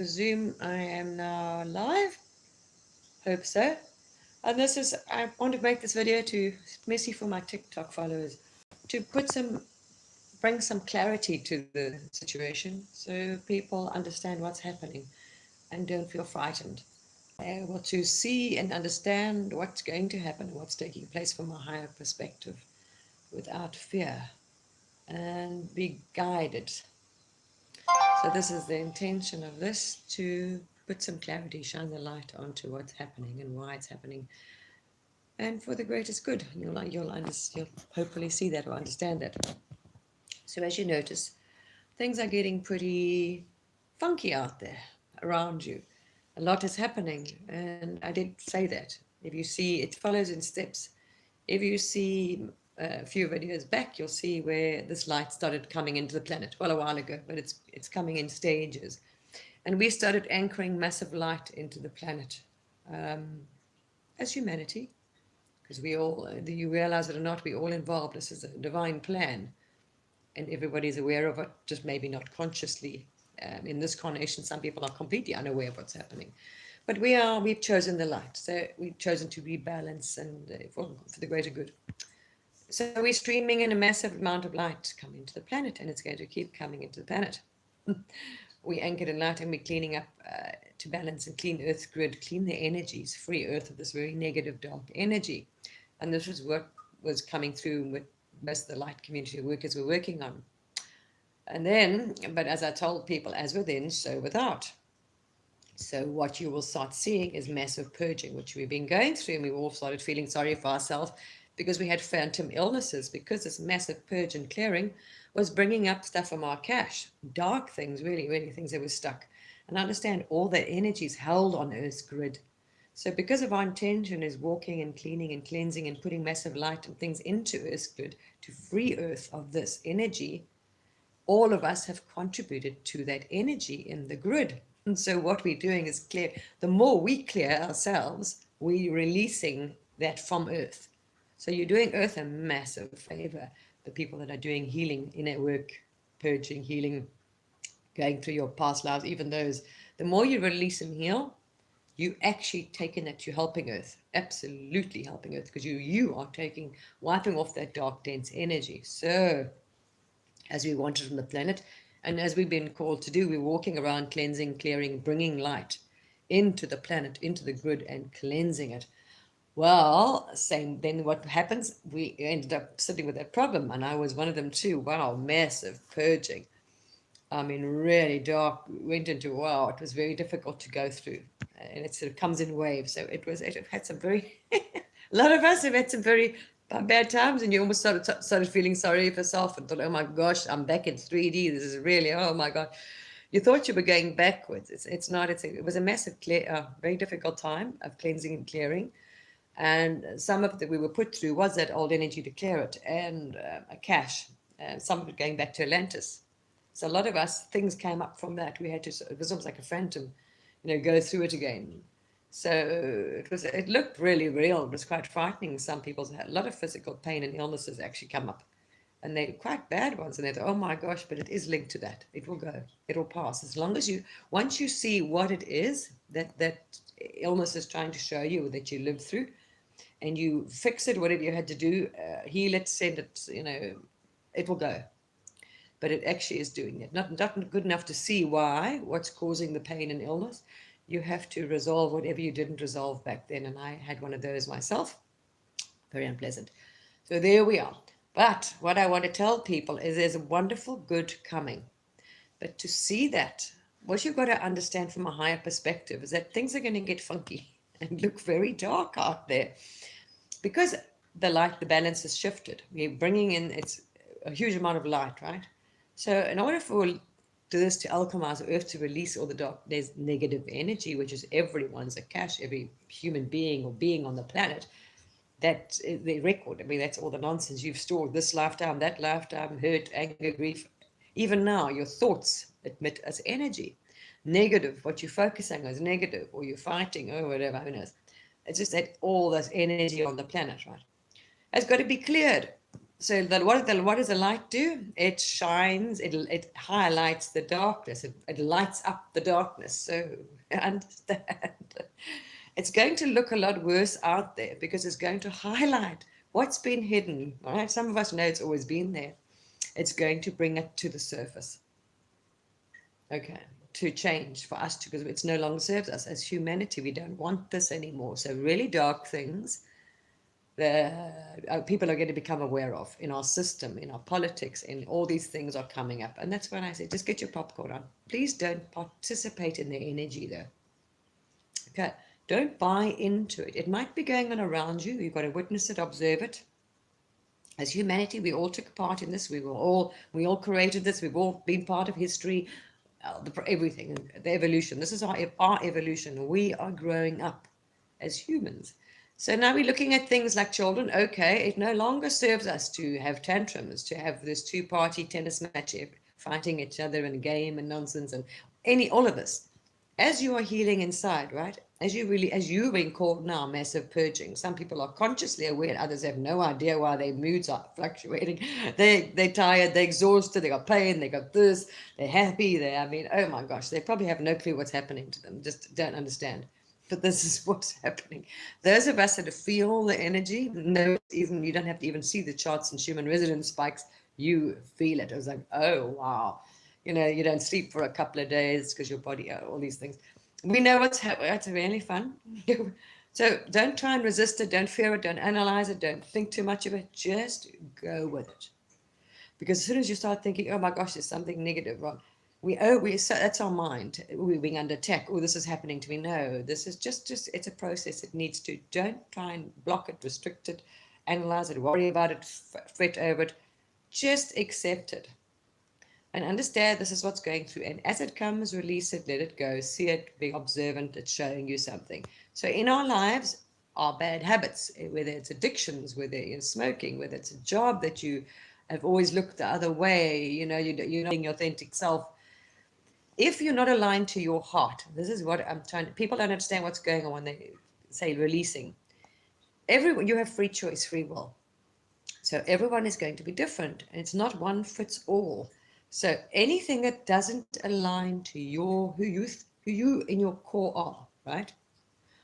Zoom, I am now live. Hope so. And I want to make this video to, messy for my TikTok followers, to bring some clarity to the situation so people understand what's happening and don't feel frightened. Able to see and understand what's going to happen, what's taking place from a higher perspective without fear and be guided. So this is the intention of this, to put some clarity, shine the light onto what's happening and why it's happening, and for the greatest good. You'll hopefully see that or understand that. So as you notice, things are getting pretty funky out there around you. A lot is happening, and I did say that. If you see, it follows in steps. If you see a few videos back, you'll see where this light started coming into the planet. Well, a while ago, but it's coming in stages. And we started anchoring massive light into the planet um, as humanity, because we all, you realize it or not, we all involved. This is a divine plan, and everybody's aware of it, just maybe not consciously. In this carnation, some people are completely unaware of what's happening. But we've chosen the light. So we've chosen to rebalance and for the greater good. So we're streaming in a massive amount of light coming into the planet, and it's going to keep coming into the planet. We anchored in light, and we're cleaning up to balance and clean Earth's grid, clean the energies, free Earth of this very negative, dark energy. And this was what was coming through with most of the light community workers were working on. And then, but as I told people, as within, so without. So what you will start seeing is massive purging, which we've been going through, and we all started feeling sorry for ourselves because we had phantom illnesses, because this massive purge and clearing was bringing up stuff from our cache, dark things, really, really things that were stuck. And understand all that energy is held on Earth's grid. So because of our intention is walking and cleaning and cleansing and putting massive light and things into Earth's grid to free Earth of this energy, all of us have contributed to that energy in the grid. And so what we're doing is clear. The more we clear ourselves, we're releasing that from Earth. So you're doing Earth a massive favor. The people that are doing healing, inner work, purging, healing, going through your past lives, even those, the more you release and heal, you actually taking that, you're helping Earth, absolutely helping Earth, because you are wiping off that dark, dense energy. So as we wanted from the planet, and as we've been called to do, we're walking around cleansing, clearing, bringing light into the planet, into the grid, and cleansing it. Well, same. Then what happens? We ended up sitting with that problem, and I was one of them too. Wow, massive purging. I mean, really dark. Went into, wow, it was very difficult to go through, and it sort of comes in waves. So it had some very, a lot of us have had some very bad times, and you almost started feeling sorry for yourself and thought, oh my gosh, I'm back in 3D. This is really, oh my God. You thought you were going backwards. It's not. It was a massive, very difficult time of cleansing and clearing. And some of that we were put through was that old energy to clear it, and a cache, and some of it going back to Atlantis. So a lot of us, things came up from that. We had to, it was almost like a phantom, go through it again. So it looked really real. It was quite frightening. Some people had a lot of physical pain and illnesses actually come up, and they're quite bad ones. And they thought, oh my gosh, but it is linked to that. It will go, it will pass. As long as once you see what it is that illness is trying to show you, that you lived through, and you fix it, whatever you had to do, heal it, send it, it will go. But it actually is doing it. Not good enough to see what's causing the pain and illness. You have to resolve whatever you didn't resolve back then. And I had one of those myself. Very unpleasant. So there we are. But what I want to tell people is there's a wonderful good coming. But to see that, what you've got to understand from a higher perspective is that things are going to get funky and look very dark out there, because the balance has shifted. We're bringing in, it's a huge amount of light, right? So in order for this to alchemize the Earth, to release all the dark, there's negative energy, which is everyone's a cache, every human being or being on the planet. That the record. I mean, that's all the nonsense you've stored this lifetime, that lifetime, hurt, anger, grief. Even now, your thoughts admit as energy. Negative, what you're focusing on is negative, or you're fighting, or whatever, who knows. It's just that all this energy on the planet, right, has got to be cleared. So what does the light do? It shines, it highlights the darkness, it lights up the darkness. So understand. It's going to look a lot worse out there because it's going to highlight what's been hidden. Right? Some of us know it's always been there. It's going to bring it to the surface. Okay. To change for us to, because it's no longer serves us as humanity. We don't want this anymore. So really dark things people are going to become aware of in our system, in our politics, in all these things are coming up. And that's when I say, just get your popcorn on. Please don't participate in their energy though. Okay, don't buy into it. It might be going on around you. You've got to witness it, observe it. As humanity, we all took part in this. We all created this. We've all been part of history, everything, the evolution. This is our evolution. We are growing up as humans. So now we're looking at things like children. Okay, it no longer serves us to have tantrums, to have this two-party tennis match, fighting each other in a game and nonsense and all of this. As you are healing inside, right? As you're being called now, massive purging. Some people are consciously aware, others have no idea why their moods are fluctuating. They're tired, they're exhausted, they got pain, they got this, they're happy, oh my gosh, they probably have no clue what's happening to them, just don't understand. But this is what's happening. Those of us that feel the energy, know even you don't have to even see the charts and Schumann resonance spikes, you feel it. It was like, oh wow. You don't sleep for a couple of days because your body, all these things. We know what's happening. It's really fun. So don't try and resist it. Don't fear it. Don't analyze it. Don't think too much of it. Just go with it. Because as soon as you start thinking, oh my gosh, there's something negative wrong, so that's our mind. We're being under attack. Oh, this is happening to me. No, this is just it's a process. It needs to. Don't try and block it, restrict it, analyze it, worry about it, fret over it. Just accept it. And understand this is what's going through. And as it comes, release it, let it go, see it, be observant, it's showing you something. So in our lives, our bad habits, whether it's addictions, whether it's smoking, whether it's a job that you have always looked the other way, you're not being your authentic self. If you're not aligned to your heart, this is what I'm trying to, people don't understand what's going on when they say releasing. You have free choice, free will. So everyone is going to be different. And it's not one fits all. So anything that doesn't align to who you in your core are, right?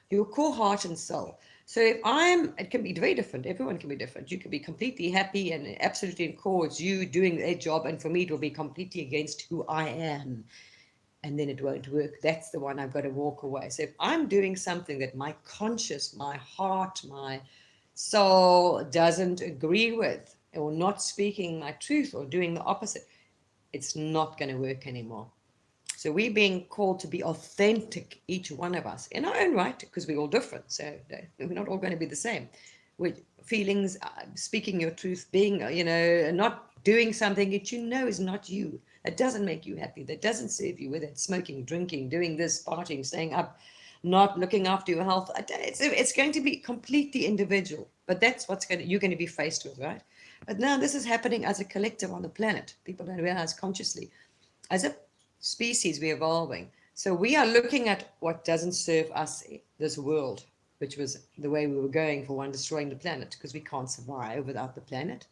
Your core heart and soul. So it can be very different. Everyone can be different. You can be completely happy and absolutely in core. It's you doing a job, and for me, it will be completely against who I am, and then it won't work. That's the one I've got to walk away. So if I'm doing something that my conscious, my heart, my soul doesn't agree with, or not speaking my truth, or doing the opposite, it's not going to work anymore. So we're being called to be authentic, each one of us, in our own right, because we're all different. So we're not all going to be the same. With feelings, speaking your truth, being, not doing something that is not you. That doesn't make you happy. That doesn't serve you, whether it's smoking, drinking, doing this, partying, staying up, not looking after your health. It's going to be completely individual. But that's you're going to be faced with, right? But now this is happening as a collective on the planet. People don't realize consciously. As a species, we're evolving. So we are looking at what doesn't serve us, this world, which was the way we were going for one, destroying the planet, because we can't survive without the planet.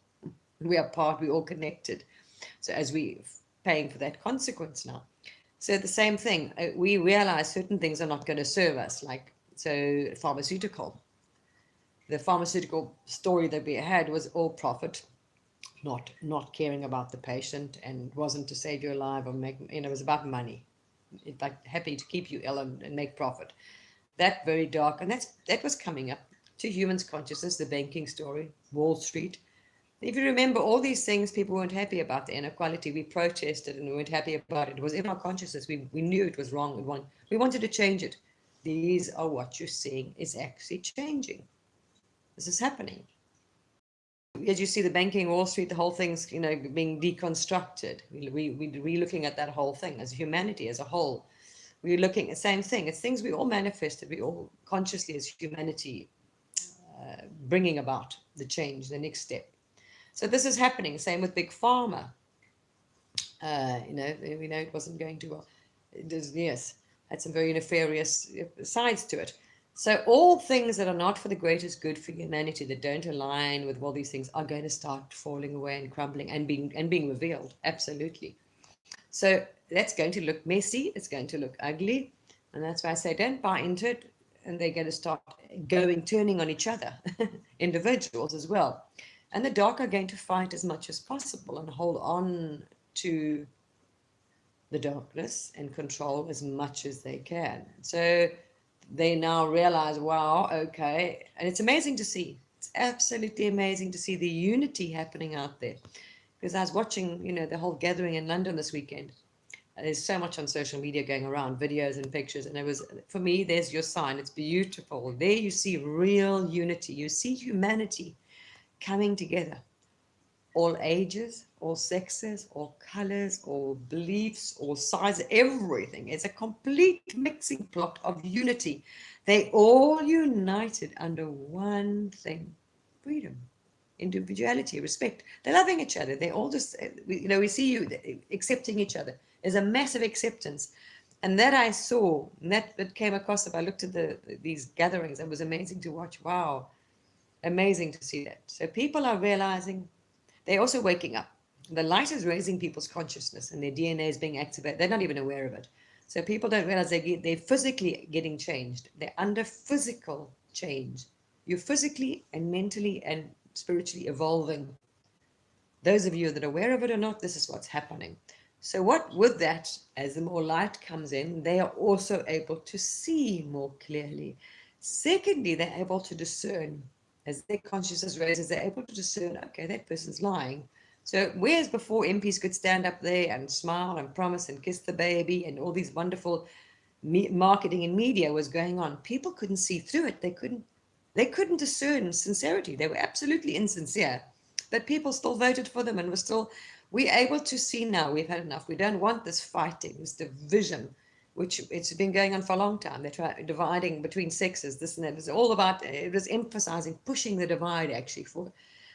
We're all connected. So as we paying for that consequence now. So the same thing, we realize certain things are not going to serve us, the pharmaceutical story that we had was all profit, not caring about the patient, and wasn't to save your life or make, it was about money. It's like happy to keep you ill and make profit. That very dark, and that was coming up to humans' consciousness, the banking story, Wall Street. If you remember all these things, people weren't happy about the inequality. We protested and we weren't happy about it. It was in our consciousness. We knew it was wrong. We wanted to change it. These are what you're seeing is actually changing. This is happening. As you see, the banking, Wall Street, the whole thing's being deconstructed. We're looking at that whole thing as humanity as a whole. We're looking at the same thing. It's things we all manifested. We all consciously as humanity bringing about the change, the next step. So this is happening. Same with Big Pharma. We know it wasn't going too well. Yes, had some very nefarious sides to it. So all things that are not for the greatest good for humanity, that don't align with all these things, are going to start falling away and crumbling and being revealed. Absolutely. So that's going to look messy. It's going to look ugly, and that's why I say don't buy into it. And they're going to start turning on each other, individuals as well. And the dark are going to fight as much as possible and hold on to the darkness and control as much as they can. So they now realize, wow, okay. And it's amazing to see. It's absolutely amazing to see the unity happening out there. Because I was watching, the whole gathering in London this weekend. There's so much on social media going around, videos and pictures. And it was, for me, there's your sign. It's beautiful. There you see real unity. You see humanity coming together. All ages, all sexes, all colors, all beliefs, all sizes, everything. It's a complete mixing plot of unity. They all united under one thing: freedom, individuality, respect. They're loving each other. They're all just, we see you accepting each other. There's a massive acceptance. And that I saw, and that came across if I looked at these gatherings. It was amazing to watch. Wow, amazing to see that. So people are realizing, they're also waking up. The light is raising people's consciousness and their DNA is being activated. They're not even aware of it. So people don't realize they're physically getting changed. They're under physical change. You're physically and mentally and spiritually evolving. Those of you that are aware of it or not, this is what's happening. So with that, as the more light comes in, they are also able to see more clearly. Secondly, they're able to discern. As their consciousness raises, they're able to discern, okay, that person's lying. So whereas before MPs could stand up there and smile and promise and kiss the baby and all these wonderful marketing and media was going on, people couldn't see through it. They couldn't discern sincerity. They were absolutely insincere, but people still voted for them, and we're able to see now we've had enough. We don't want this fighting, this division, which it's been going on for a long time. They try dividing between sexes, this and that. It's all about, it was emphasizing, pushing the divide actually. For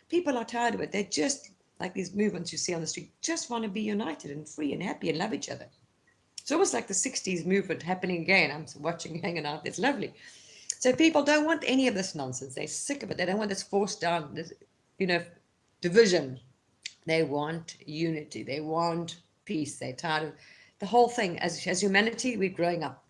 people are tired of it. They're just like these movements you see on the street, just want to be united and free and happy and love each other. It's almost like the 60s movement happening again. I'm watching, hanging out. It's lovely. So people don't want any of this nonsense. They're sick of it. They don't want this forced down, this, division. They want unity. They want peace. They're tired of the whole thing. As humanity, we're growing up.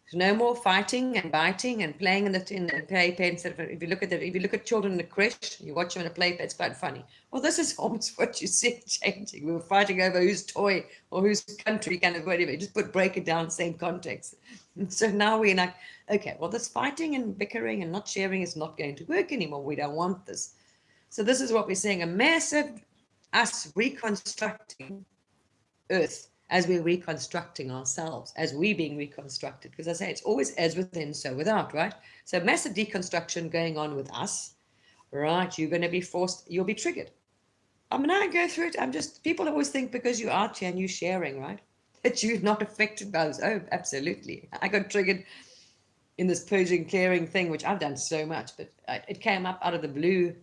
There's no more fighting and biting and playing in the playpen. If you look at children in the creche, you watch them in a playpen, it's quite funny. Well, this is almost what you see changing. We were fighting over whose toy or whose country kind of whatever. Just break it down, same context. And so now we're like, okay, well, this fighting and bickering and not sharing is not going to work anymore. We don't want this. So this is what we're seeing, a massive us reconstructing Earth as we're reconstructing ourselves, as we're being reconstructed. Because I say it's always as within, so without, right? So massive deconstruction going on with us, right? You're going to be forced, you'll be triggered. I mean, I go through it. People always think because you're out here and you're sharing, right, that you're not affected by this. Oh, absolutely. I got triggered in this purging, clearing thing, which I've done so much, but it came up out of the blue.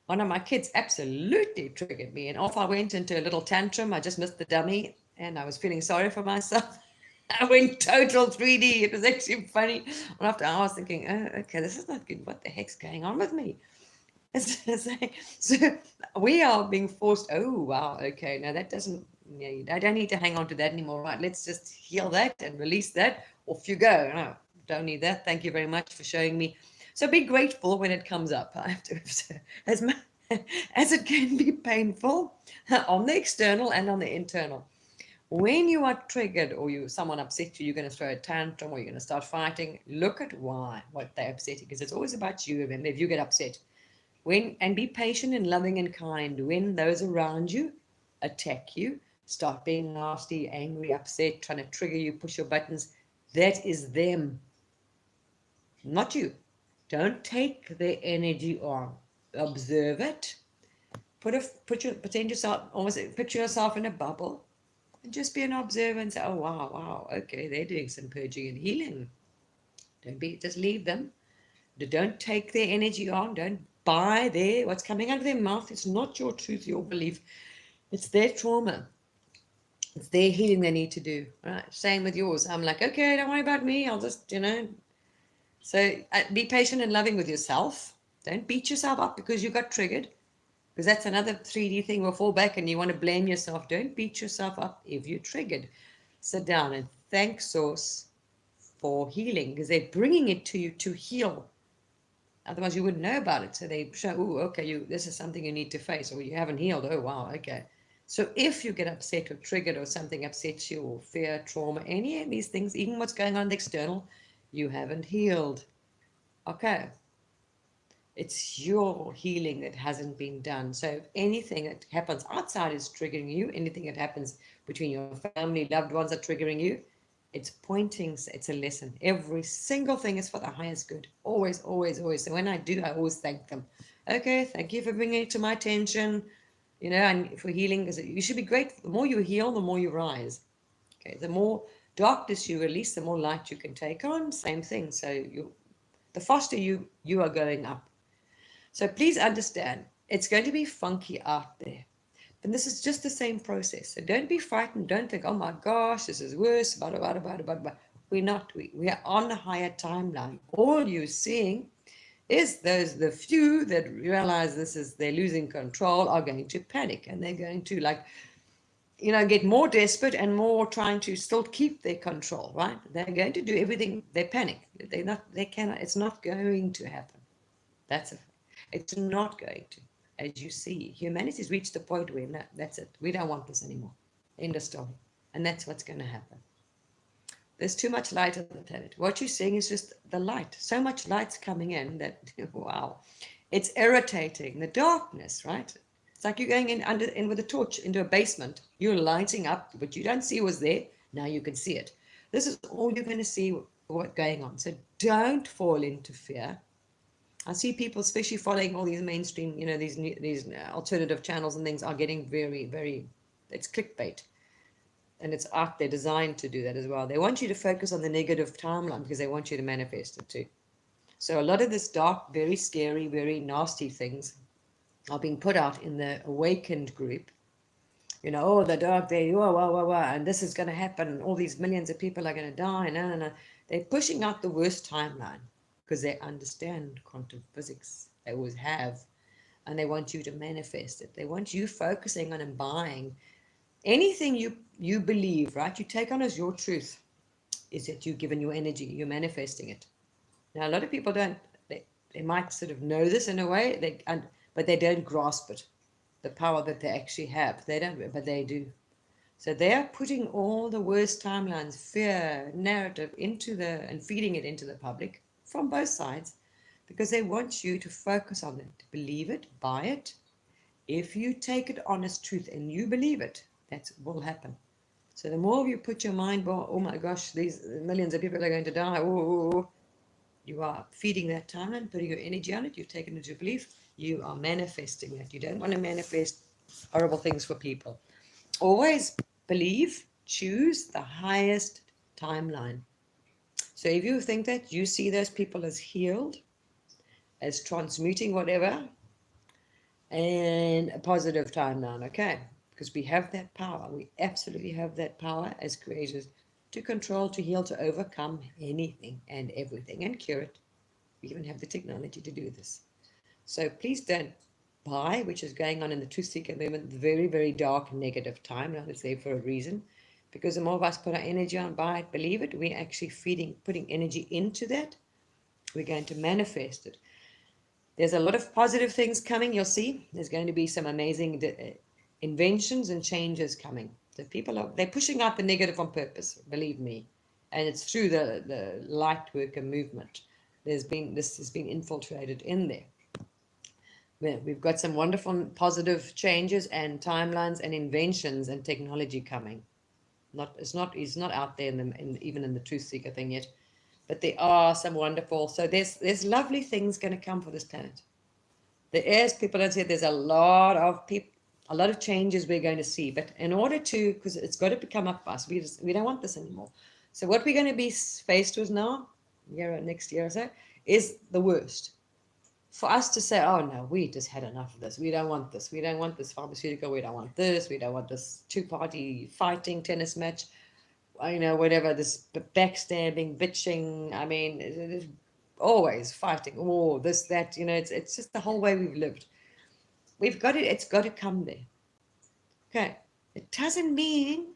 One of my kids absolutely triggered me, and off I went into a little tantrum. I just missed the dummy, and I was feeling sorry for myself. I went total 3D. It was actually funny. And after I was thinking, oh, okay, this is not good. What the heck's going on with me? So we are being forced. Oh, wow. Okay, now that doesn't, I don't need to hang on to that anymore. Right, let's just heal that and release that. Off you go. No, don't need that. Thank you very much for showing me. So be grateful when it comes up. I have to, as it can be painful on the external and on the internal. When you are triggered or someone upsets you, you're going to throw a tantrum or you're going to start fighting. Look at what they're upsetting, because it's always about you. Remember, if you get upset, and be patient and loving and kind when those around you attack you, start being nasty, angry, upset, trying to trigger you, push your buttons. That is them, not you. Don't take their energy on. Observe it. Pretend yourself, almost picture yourself in a bubble, and just be an observer and say, oh, wow, okay, they're doing some purging and healing. Just leave them. Don't take their energy on. Don't buy what's coming out of their mouth. It's not your truth, your belief. It's their trauma. It's their healing they need to do. Right? Same with yours. I'm like, okay, don't worry about me. I'll just, So be patient and loving with yourself. Don't beat yourself up because you got triggered, because that's another 3D thing. Will fall back and you want to blame yourself. Don't beat yourself up if you're triggered. Sit down and thank Source for healing, because they're bringing it to you to heal. Otherwise, you wouldn't know about it. So they show, oh, okay, this is something you need to face, or you haven't healed. Oh, wow, okay. So if you get upset or triggered or something upsets you, or fear, trauma, any of these things, even what's going on in the external, you haven't healed. Okay. It's your healing that hasn't been done. So if anything that happens outside is triggering you, anything that happens between your family, loved ones are triggering you, it's pointing, it's a lesson. Every single thing is for the highest good. Always, always, always. So when I do, I always thank them. Okay, thank you for bringing it to my attention, and for healing, because you should be grateful. The more you heal, the more you rise. Okay, the more darkness you release, the more light you can take on. Same thing. So the faster you are going up. So please understand, it's going to be funky out there. And this is just the same process. So don't be frightened. Don't think, oh my gosh, this is worse. Blah, blah, blah, blah, blah, blah. We're not. We are on a higher timeline. All you're seeing is the few that realize they're losing control are going to panic, and they're going to get more desperate and more trying to still keep their control, right? They're going to do everything. They panic. They cannot, it's not going to happen. It's not going to. As you see, humanity's reached the point where that's it. We don't want this anymore. End of story. And that's what's going to happen. There's too much light on the planet. What you're seeing is just the light. So much light's coming in that, wow, it's irritating. The darkness, right? It's like you're going in with a torch into a basement. You're lighting up, but you don't see what's there. Now you can see it. This is all you're going to see what's going on. So don't fall into fear. I see people, especially following all these mainstream, these alternative channels and things, are getting very, very, it's clickbait. And it's out there designed to do that as well. They want you to focus on the negative timeline because they want you to manifest it too. So a lot of this dark, very scary, very nasty things are being put out in the awakened group. Oh, the dark day, and this is going to happen, and all these millions of people are going to die. No. They're pushing out the worst timeline because they understand quantum physics. They always have. And they want you to manifest it. They want you focusing on and buying anything you believe, right? You take on as your truth, is that you've given your energy, you're manifesting it. Now, a lot of people don't, they might sort of know this in a way, but they don't grasp it, the power that they actually have. They don't, but they do. So they are putting all the worst timelines, fear, narrative and feeding it into the public from both sides, because they want you to focus on it, to believe it, buy it. If you take it on as truth and you believe it, that will happen. So the more you put your mind, oh my gosh, these millions of people are going to die, you are feeding that timeline, putting your energy on it, you've taken it to belief, you are manifesting that. You don't want to manifest horrible things for people. Always believe, choose the highest timeline. So if you think that, you see those people as healed, as transmuting whatever, and a positive timeline, okay? Because we have that power. We absolutely have that power as creators to control, to heal, to overcome anything and everything and cure it. We even have the technology to do this. So please don't buy, which is going on in the truth seeker movement, the very, very dark negative timeline. It's there for a reason. Because the more of us put our energy on, buy it, believe it, we're actually putting energy into that. We're going to manifest it. There's a lot of positive things coming, you'll see. There's going to be some amazing inventions and changes coming. So they're pushing out the negative on purpose, believe me. And it's through the light worker movement. This has been infiltrated in there. We've got some wonderful positive changes and timelines and inventions and technology coming. It's not out there even in the truth seeker thing yet, but there are some wonderful. So there's lovely things going to come for this planet. There is, people don't say, there's a lot of changes we're going to see, but in order to, because it's got to become up to us, we don't want this anymore. So what we're going to be faced with now, next year or so, is the worst. For us to say, oh no, we just had enough of this. We don't want this. We don't want this pharmaceutical. We don't want this. We don't want this two-party fighting tennis match. Whatever, this backstabbing, bitching. I mean, always fighting, war, this, that, it's just the whole way we've lived. It's got to come there. Okay. It doesn't mean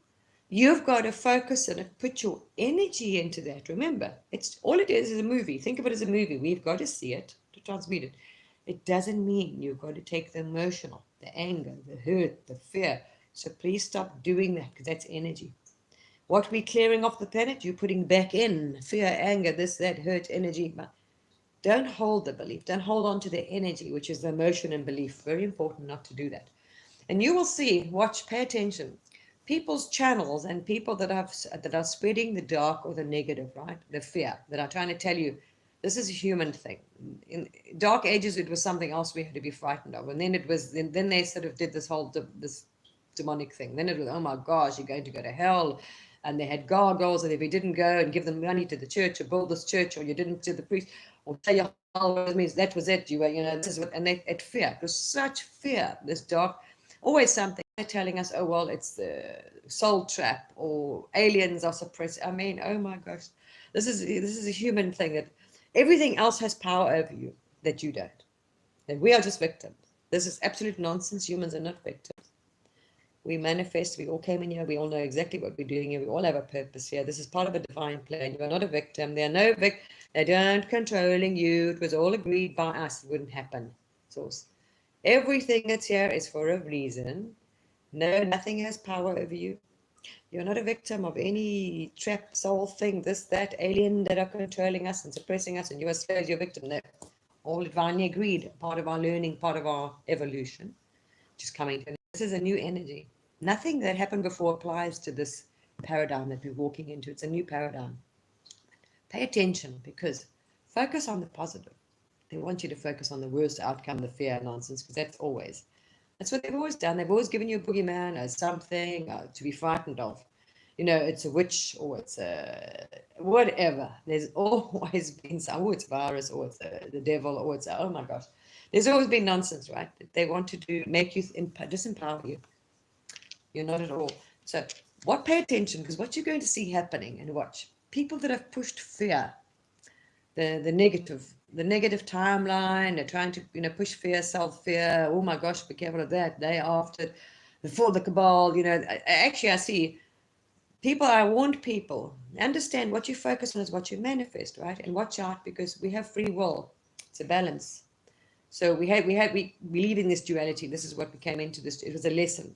you've got to focus on it, put your energy into that. Remember, it's all it is a movie. Think of it as a movie. We've got to see it to transmute it. It doesn't mean you've got to take the emotional, the anger, the hurt, the fear. So please stop doing that, because that's energy. What we're clearing off the planet, you're putting back in fear, anger, this, that, hurt, energy. But don't hold the belief. Don't hold on to the energy, which is the emotion and belief. Very important not to do that. And you will see, watch, pay attention. People's channels and people that are spreading the dark or the negative, right? The fear, that are trying to tell you this is a human thing. In dark ages, it was something else we had to be frightened of. And then then they sort of did this whole this demonic thing. Then it was, oh my gosh, you're going to go to hell. And they had gargoyles, and if you didn't go and give them money to the church or build this church, or you didn't to the priest, or say your hell means that was it. You were, this is what, and they had fear. It was such fear, this dark. Always something telling us, oh, well, it's the soul trap, or aliens are suppressed. I mean, oh my gosh, this is a human thing, that everything else has power over you that you don't. And we are just victims. This is absolute nonsense. Humans are not victims. We manifest. We all came in here. We all know exactly what we're doing here. We all have a purpose here. This is part of a divine plan. You are not a victim. There are no They don't controlling you. It was all agreed by us. It wouldn't happen. Source. Everything that's here is for a reason. No, nothing has power over you. You're not a victim of any trap soul thing, this, that, alien that are controlling us and suppressing us, and you are slaves, you're a victim. No. All divinely agreed, part of our learning, part of our evolution, just coming to. This is a new energy. Nothing that happened before applies to this paradigm that we're walking into. It's a new paradigm. Pay attention, because focus on the positive. They want you to focus on the worst outcome, the fear nonsense, because that's what they've always done. They've always given you a boogeyman as something to be frightened of. It's a witch, or it's a whatever. There's always been some, it's a virus, or it's the devil, or it's oh my gosh. There's always been nonsense, right? They want to make you disempower you. You're not at all. So pay attention, because what you're going to see happening, and watch, people that have pushed fear, the negative timeline, they're trying to push fear, self-fear, oh my gosh, be careful of that, they after, before the cabal, actually I see people, I warned people, understand what you focus on is what you manifest, right? And watch out, because we have free will. It's a balance. So we believe in this duality. This is what we came into this. It was a lesson.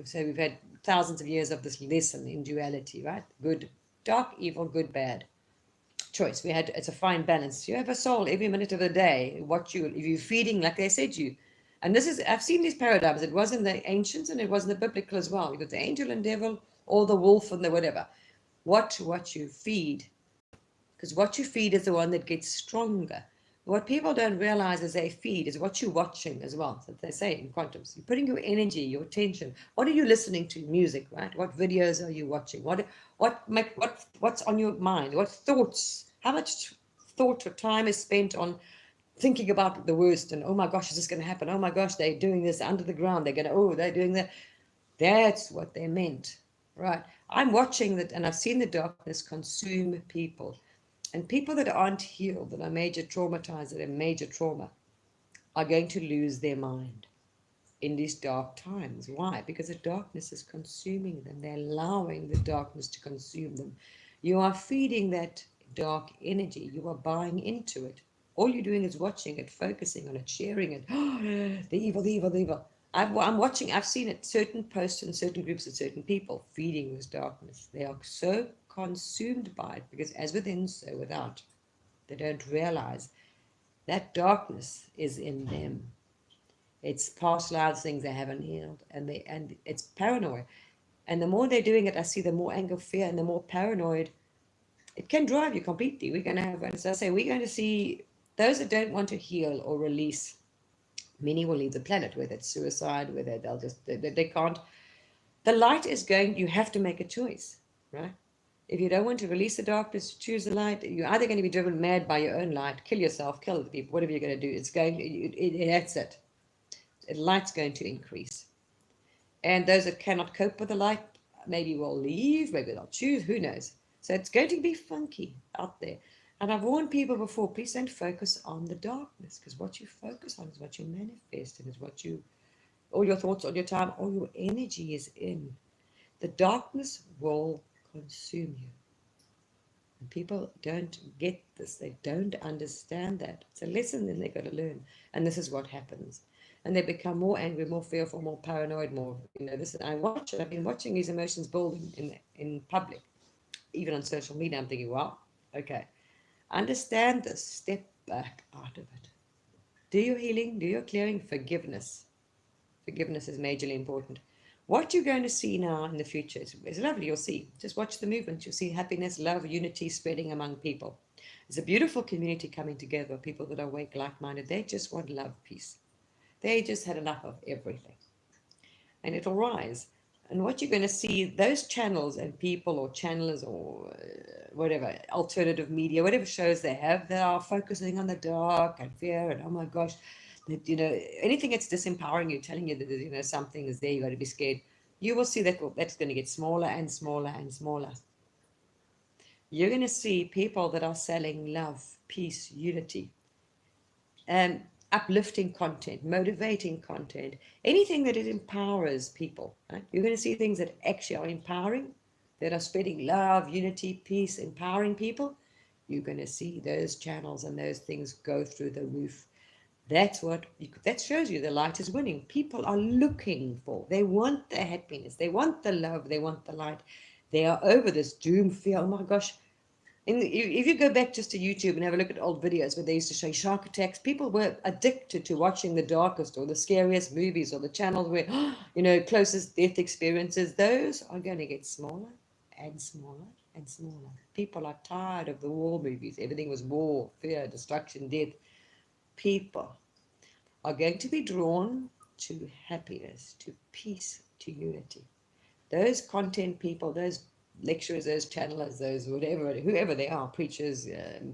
So we've had thousands of years of this lesson in duality, right? Good, dark, evil, good, bad. Choice. It's a fine balance. You have a soul every minute of the day. If you're feeding, like they said you. And I've seen these paradigms. It was in the ancients, and it was in the biblical as well. You've got the angel and devil, or the wolf and the whatever. Watch what you feed. Because what you feed is the one that gets stronger. What people don't realize as they feed is what you're watching as well. So they say in quantums, you're putting your energy, your attention. What are you listening to? Music, right? What videos are you watching? What's on your mind? What thoughts? How much thought or time is spent on thinking about the worst? And oh my gosh, is this going to happen? Oh my gosh, they're doing this under the ground. They're doing that. That's what they meant, right? I'm watching that, and I've seen the darkness consume people. And people that aren't healed, that are major traumatized, that have major trauma, are going to lose their mind in these dark times. Why? Because the darkness is consuming them. They're allowing the darkness to consume them. You are feeding that dark energy. You are buying into it. All you're doing is watching it, focusing on it, sharing it. The evil, the evil, the evil. I'm watching, I've seen it, certain posts in certain groups of certain people feeding this darkness. They are so consumed by it, because as within, so without. They don't realize that darkness is in them. It's past lives, things they haven't healed, and it's paranoid. And the more they're doing it, I see the more anger, fear, and the more paranoid. It can drive you completely. We're going to have, as I say, we're going to see those that don't want to heal or release. Many will leave the planet, whether it's suicide, whether they can't. The light is going, you have to make a choice, right? If you don't want to release the darkness, choose the light. You're either going to be driven mad by your own light, kill yourself, kill the people, whatever you're going to do. That's it. The light's going to increase. And those that cannot cope with the light, maybe will leave, maybe they'll choose, who knows. So it's going to be funky out there. And I've warned people before, please don't focus on the darkness, because what you focus on is what you manifest, and is what you, all your thoughts, all your time, all your energy is in. The darkness will consume you. And people don't get this. They don't understand that. It's a lesson that they've got to learn. And this is what happens. And they become more angry, more fearful, more paranoid, more, this. I've been watching these emotions build in public, even on social media. I'm thinking, wow, okay. Understand this. Step back out of it. Do your healing, do your clearing, forgiveness. Forgiveness is majorly important. What you're going to see now in the future is lovely. You'll see. Just watch the movement. You'll see happiness, love, unity spreading among people. It's a beautiful community coming together, people that are awake, like-minded. They just want love, peace. They just had enough of everything. And it'll rise. And what you're going to see, those channels and people or channelers or whatever, alternative media, whatever shows they have, they are focusing on the dark and fear and, oh my gosh, that, anything that's disempowering you, telling you that, something is there, you got to be scared. You will see that's going to get smaller and smaller and smaller. You're going to see people that are selling love, peace, unity, and uplifting content, motivating content, anything that it empowers people. Right? You're going to see things that actually are empowering, that are spreading love, unity, peace, empowering people. You're going to see those channels and those things go through the roof. That shows you the light is winning. People are looking for, they want the happiness, they want the love, they want the light. They are over this doom fear. Oh my gosh, if you go back just to YouTube and have a look at old videos where they used to show shark attacks, people were addicted to watching the darkest or the scariest movies, or the channels where, closest death experiences. Those are going to get smaller and smaller and smaller. People are tired of the war movies. Everything was war, fear, destruction, death. People are going to be drawn to happiness, to peace, to unity. Those content people, those lecturers, those channelers, those whatever, whoever they are, preachers,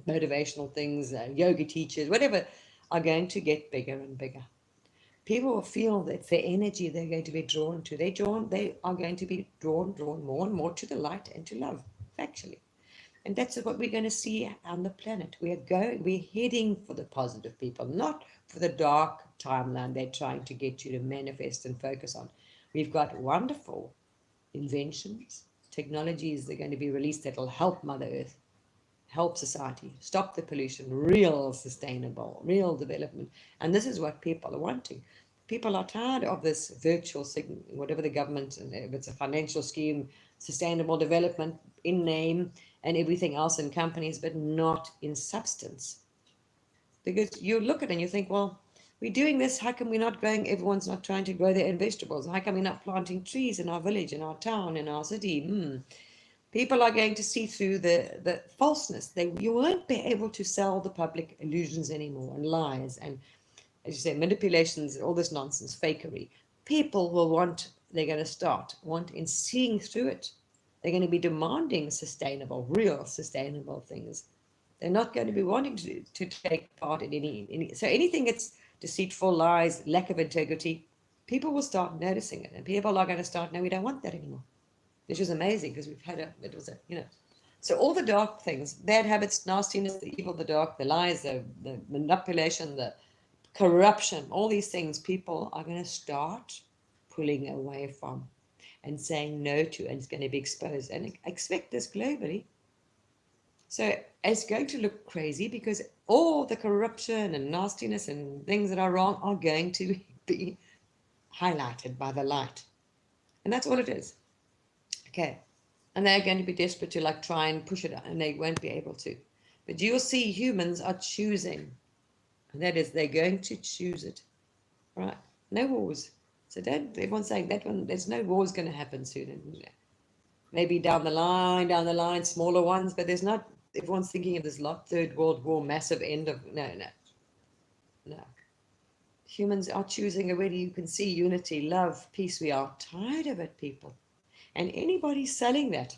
motivational things, yoga teachers, whatever, are going to get bigger and bigger. People will feel that their energy they're going to be drawn to. They are going to be drawn more and more to the light and to love, actually. And that's what we're going to see on the planet. We're heading for the positive people, not for the dark timeline they're trying to get you to manifest and focus on. We've got wonderful inventions, technologies that are going to be released that will help Mother Earth, help society, stop the pollution, real sustainable, real development. And this is what people are wanting. People are tired of this virtual thing, whatever the government, if it's a financial scheme, sustainable development in name and everything else in companies, but not in substance. Because you look at it and you think, well, we're doing this, how come we're not growing, everyone's not trying to grow their own vegetables? How come we're not planting trees in our village, in our town, in our city? People are going to see through the falseness. You won't be able to sell the public illusions anymore, and lies, and, as you say, manipulations, all this nonsense, fakery. People they're going to start wanting, seeing through it. They're going to be demanding sustainable, real sustainable things. They're not going to be wanting to take part in any. So anything that's deceitful, lies, lack of integrity, people will start noticing it. And people are going to start, no, we don't want that anymore. Which is amazing, because So all the dark things, bad habits, nastiness, the evil, the dark, the lies, the manipulation, the corruption, all these things, people are going to start pulling away from and saying no to, and it's going to be exposed. And expect this globally. So it's going to look crazy, because all the corruption and nastiness and things that are wrong are going to be highlighted by the light. And that's all it is. Okay. And they're going to be desperate to try and push it out, and they won't be able to. But you'll see humans are choosing. And that is, they're going to choose it. Right? No wars. So everyone's saying that one, there's no wars going to happen soon. Maybe down the line, smaller ones, but there's not. Everyone's thinking of this Third World War, massive end of. No. Humans are choosing already. You can see unity, love, peace. We are tired of it, people. And anybody selling that,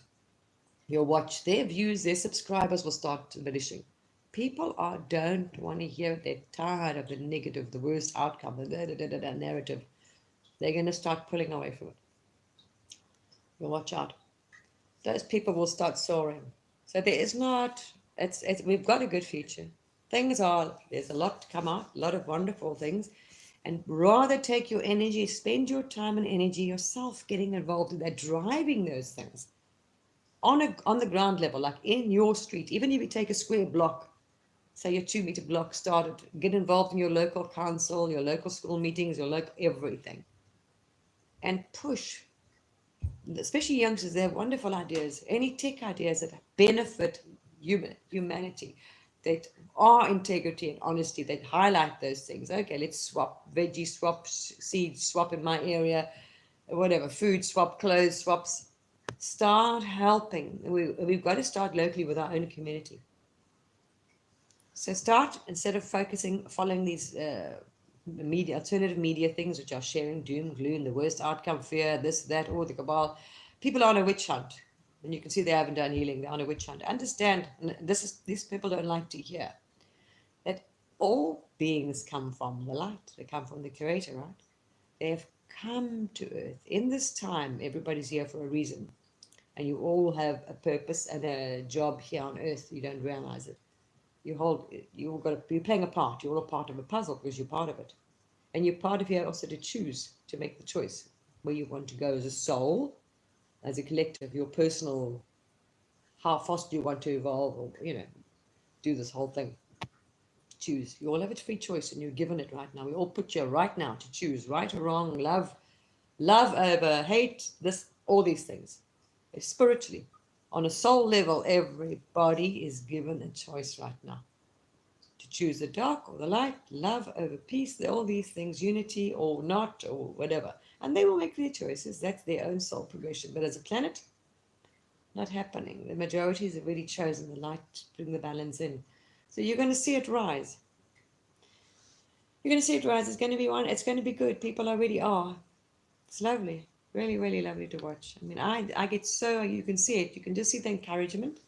you'll watch their views, their subscribers will start diminishing. People don't want to hear it. They're tired of the negative, the worst outcome, the narrative. They're going to start pulling away from it. You'll watch out. Those people will start soaring. So there is not we've got a good future. There's a lot to come out, a lot of wonderful things. And rather take your energy, spend your time and energy yourself getting involved in that, driving those things on the ground level, like in your street. Even if you take a square block, say your 2 meter block, started, get involved in your local council, your local school meetings, your local everything. And push, especially youngsters, they have wonderful ideas, any tech ideas that benefit humanity, that are integrity and honesty, that highlight those things. Okay, let's swap veggie, swap seeds, swap in my area, whatever, food swap, clothes swaps. Start helping. We've got to start locally with our own community. So start, instead of following these alternative media things, which are sharing doom, gloom, the worst outcome, fear, this, that, or the cabal. People are on a witch hunt, and you can see they haven't done healing. They're on a witch hunt. Understand, these people don't like to hear that all beings come from the light. They come from the Creator, right? They have come to Earth. In this time, everybody's here for a reason, and you all have a purpose and a job here on Earth. You don't realize it. You're playing a part. You're all a part of a puzzle because you're part of it. And you're part of here also to choose, to make the choice where you want to go as a soul, as a collective, your personal, how fast do you want to evolve, or, do this whole thing. Choose. You all have a free choice, and you're given it right now. We all put you right now to choose, right or wrong, love over hate, all these things. Spiritually, on a soul level, everybody is given a choice right now to choose the dark or the light, love over peace, all these things, unity or not, or whatever. And they will make their choices. That's their own soul progression. But as a planet, not happening. The majorities have already chosen the light to bring the balance in. So you're going to see it rise. You're going to see it rise. It's going to be it's going to be good. People already are. It's lovely. Really, really lovely to watch. I mean, I get so, you can see it. You can just see the encouragement.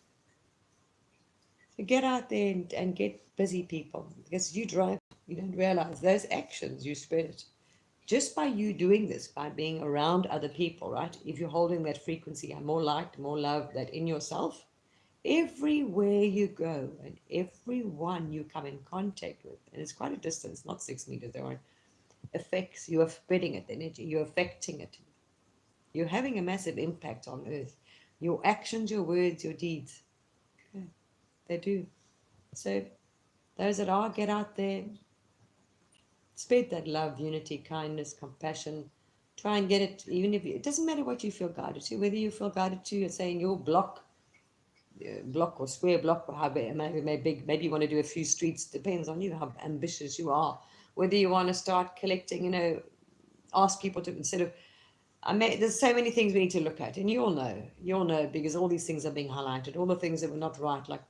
So get out there and get busy, people. Because you drive, you don't realize those actions, you spread it. Just by you doing this, by being around other people, right? If you're holding that frequency and more light, more love, that in yourself, everywhere you go and everyone you come in contact with, and it's quite a distance, not 6 meters, there are effects, you are spreading it, the energy, you're affecting it. You're having a massive impact on Earth. Your actions, your words, your deeds. Okay. They do. So those that are, get out there, spread that love, unity, kindness, compassion. Try and get it, even if it doesn't matter what you feel guided to, whether you feel guided to, say, in your block or square block, or how maybe you want to do a few streets, depends on you, how ambitious you are. Whether you want to start collecting, ask people to, instead of, there's so many things we need to look at, and you'll know, because all these things are being highlighted, all the things that were not right, like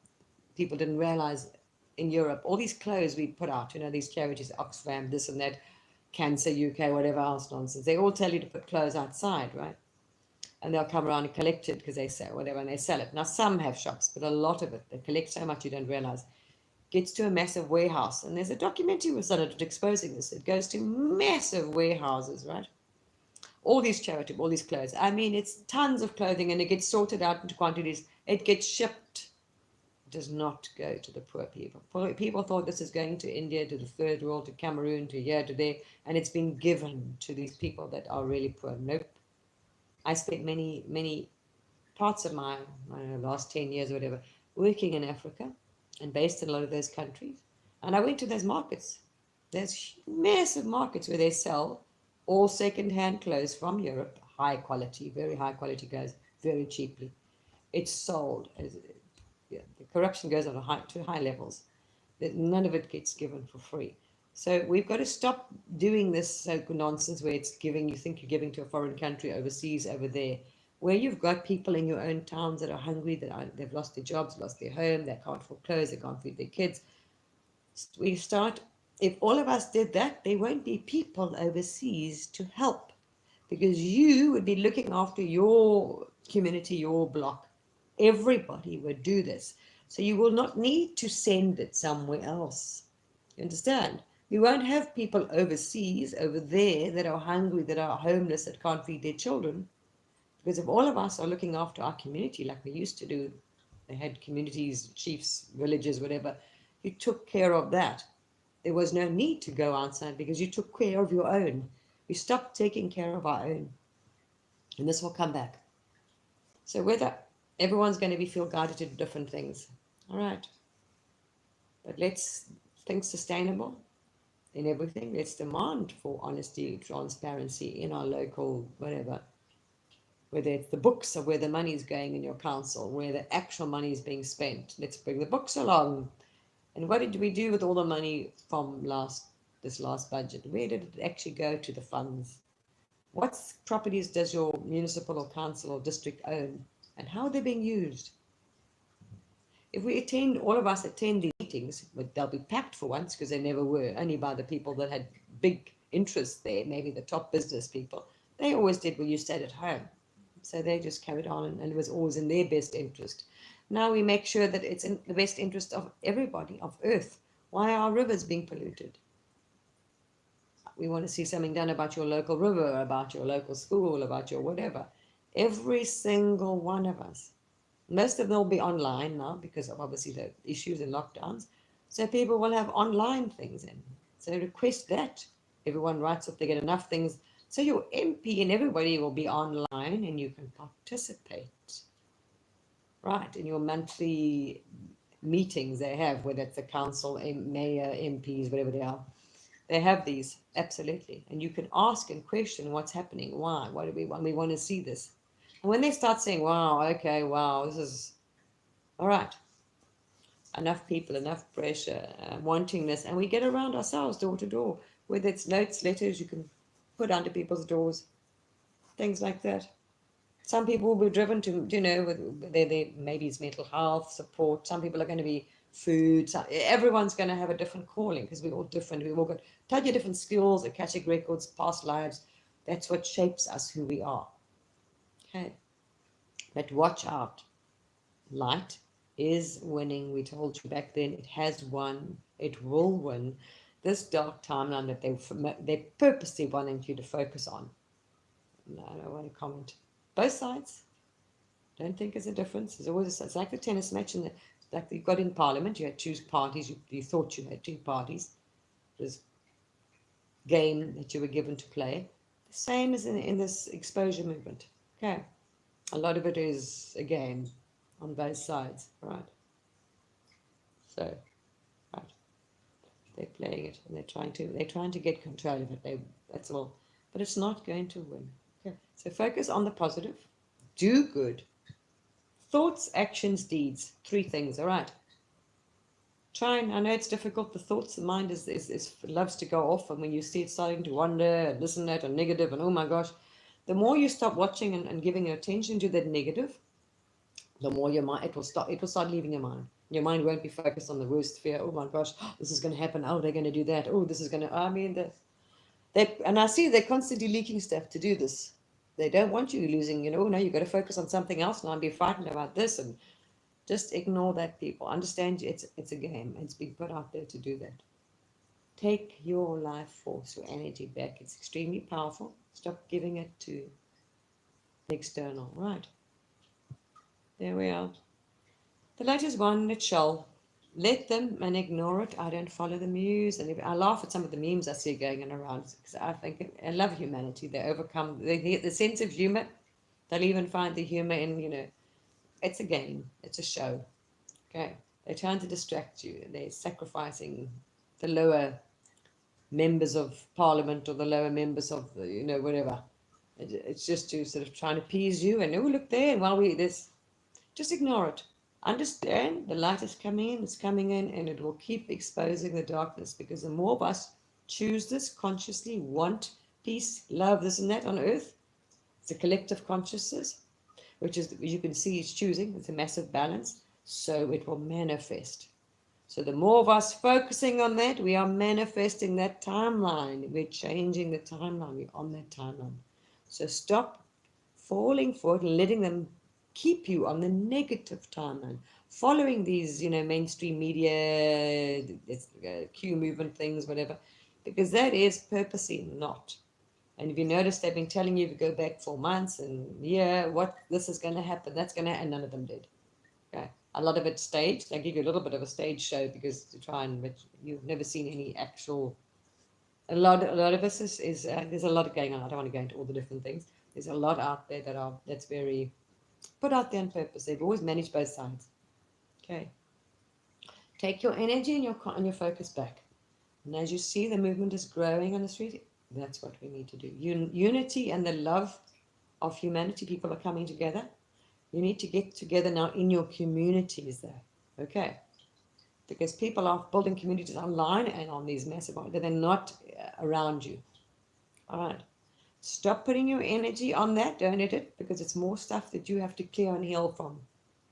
people didn't realize in Europe, all these clothes we put out, these charities, Oxfam, this and that, Cancer UK, whatever else nonsense, they all tell you to put clothes outside, right? And they'll come around and collect it because they say whatever, and they sell it. Now, some have shops, but a lot of it, they collect so much you don't realize, gets to a massive warehouse. And there's a documentary was on it exposing this. It goes to massive warehouses, right? All these charitable, all these clothes. I mean, it's tons of clothing, and it gets sorted out into quantities. It gets shipped. It does not go to the poor people. Poor people thought this is going to India, to the third world, to Cameroon, to here, to there, and it's been given to these people that are really poor. Nope. I spent many parts of my last 10 years or whatever working in Africa and based in a lot of those countries. And I went to those markets. There's massive markets where they sell all second-hand clothes from Europe, high quality, very high quality clothes, very cheaply. It's sold. The corruption goes on to high levels. None of it gets given for free. So we've got to stop doing this nonsense where you think you're giving to a foreign country, overseas, over there, where you've got people in your own towns that are hungry, they've lost their jobs, lost their home, they can't afford clothes, they can't feed their kids. If all of us did that, there won't be people overseas to help, because you would be looking after your community, your block. Everybody would do this. So you will not need to send it somewhere else. You understand? We won't have people overseas, over there, that are hungry, that are homeless, that can't feed their children. Because if all of us are looking after our community like we used to do they had communities, chiefs, villages, whatever. You took care of that. There was no need to go outside because you took care of your own. We stopped taking care of our own. And this will come back. So whether everyone's going to feel guided to different things. All right. But let's think sustainable in everything. Let's demand for honesty, transparency in our local whatever. Whether it's the books or where the money is going in your council, where the actual money is being spent. Let's bring the books along. And what did we do with all the money from this last budget? Where did it actually go to the funds? What properties does your municipal or council or district own? And how are they being used? If we attend, all of us attend these meetings, but they'll be packed for once because they never were, only by the people that had big interests there, maybe the top business people. They always did when you stayed at home. So they just carried on and it was always in their best interest. Now we make sure that it's in the best interest of everybody, of Earth. Why are our rivers being polluted? We want to see something done about your local river, about your local school, about your whatever. Every single one of us. Most of them will be online now because of obviously the issues and lockdowns. So people will have online things in. So request that. Everyone writes if they get enough things. So your MP and everybody will be online and you can participate. Right, in your monthly meetings they have, whether it's the council, mayor, MPs, whatever they are. They have these, absolutely. And you can ask and question what's happening, why, what do we want? We want to see this. And when they start saying, wow, okay, wow, this is, all right, enough people, enough pressure, wanting this, and we get around ourselves door to door, whether it's notes, letters you can put under people's doors, things like that. Some people will be driven to, with their maybe it's mental health support. Some people are going to be food. Everyone's going to have a different calling because we're all different. We've all got totally different skills, Akashic records, past lives. That's what shapes us, who we are. Okay. But watch out. Light is winning. We told you back then. It has won. It will win. This dark timeline that they're purposely wanting you to focus on. No, I don't want to comment. Both sides. Don't think there's a difference. There's always it's like the tennis match, and like you got in Parliament. You had two parties. You thought you had two parties. It was game that you were given to play. The same as in this exposure movement. Okay, a lot of it is a game on both sides, right? So, right, they're playing it and they're trying to get control of it. That's all, but it's not going to win. Okay, so focus on the positive. Do good. Thoughts, actions, deeds. 3 things, all right? Try and, I know it's difficult, the thoughts, the mind loves to go off, and when you see it starting to wander and this and that and negative and oh my gosh, the more you stop watching and giving your attention to that negative, the more your mind, it will start leaving your mind. Your mind won't be focused on the worst fear. Oh my gosh, this is going to happen. Oh, they're going to do that. Oh, this is going to, and I see they're constantly leaking stuff to do this. They don't want you losing, no, you've got to focus on something else now and be frightened about this, and just ignore that, people. Understand it's a game. It's been put out there to do that. Take your life force, your energy back. It's extremely powerful. Stop giving it to the external. Right. There we are. The light is one, it shall. Let them and ignore it. I don't follow the news. And I laugh at some of the memes I see going around because I love humanity. They overcome the sense of humor. They'll even find the humor in, it's a game. It's a show. Okay. They're trying to distract you. They're sacrificing the lower members of parliament or the lower members of, whatever. It's just to sort of try and appease you. And, oh, look there. And while just ignore it. Understand the light is coming in, it's coming in, and it will keep exposing the darkness, because the more of us choose this consciously, want peace, love, this and that on earth, it's a collective consciousness, which is, you can see, it's choosing, it's a massive balance, so it will manifest. So the more of us focusing on that, we are manifesting that timeline, we're changing the timeline, we're on that timeline. So stop falling for it and letting them keep you on the negative timeline, following these, mainstream media, Q movement things, whatever, because that is purposely not. And if you notice, they've been telling you to go back 4 months and what this is going to happen, that's going to, and none of them did. Okay, A lot of it staged. They give you a little bit of a stage show because to try and, but you've never seen any actual. A lot of this is there's a lot going on. I don't want to go into all the different things. There's a lot out there that's very put out there on purpose. They've always managed both sides. Okay. Take your energy and your focus back. And as you see the movement is growing on the street, that's what we need to do. Unity and the love of humanity, people are coming together. You need to get together now in your communities there. Okay. Because people are building communities online and on these massive, they're not around you. All right. Stop putting your energy on that. Don't edit, because it's more stuff that you have to clear and heal from,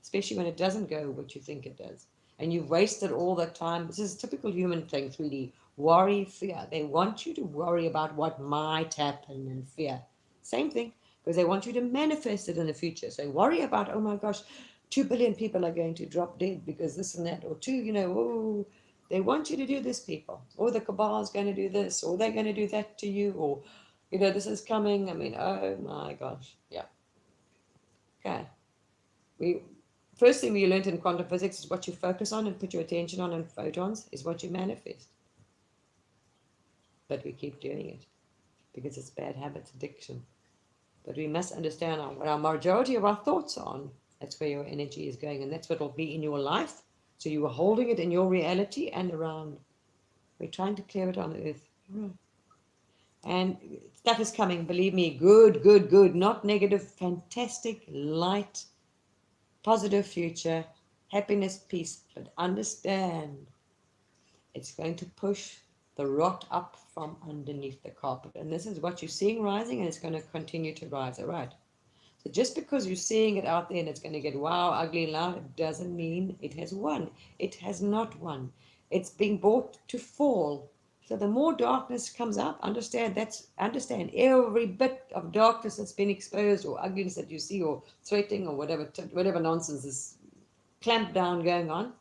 especially when it doesn't go what you think it does. And you've wasted all that time. This is a typical human thing, 3D. Worry, fear. They want you to worry about what might happen and fear. Same thing, because they want you to manifest it in the future. So worry about, oh my gosh, 2 billion people are going to drop dead because this and that, or oh, they want you to do this, people. Or the cabal is going to do this, or they're going to do that to you, or, this is coming. I mean, oh my gosh. Yeah. Okay. First thing we learned in quantum physics is what you focus on and put your attention on, and photons is what you manifest. But we keep doing it because it's bad habits, addiction. But we must understand what our majority of our thoughts are on. That's where your energy is going, and that's what will be in your life. So you are holding it in your reality and around. We're trying to clear it on earth. And stuff is coming, believe me, good, not negative, fantastic, light, positive future, happiness, peace. But understand, it's going to push the rot up from underneath the carpet. And this is what you're seeing rising, and it's going to continue to rise, all right? So just because you're seeing it out there and it's going to get wow, ugly, and loud, it doesn't mean it has won. It has not won. It's being brought to fall. So the more darkness comes up, understand every bit of darkness that's been exposed, or ugliness that you see, or threatening, or whatever nonsense is clamped down going on,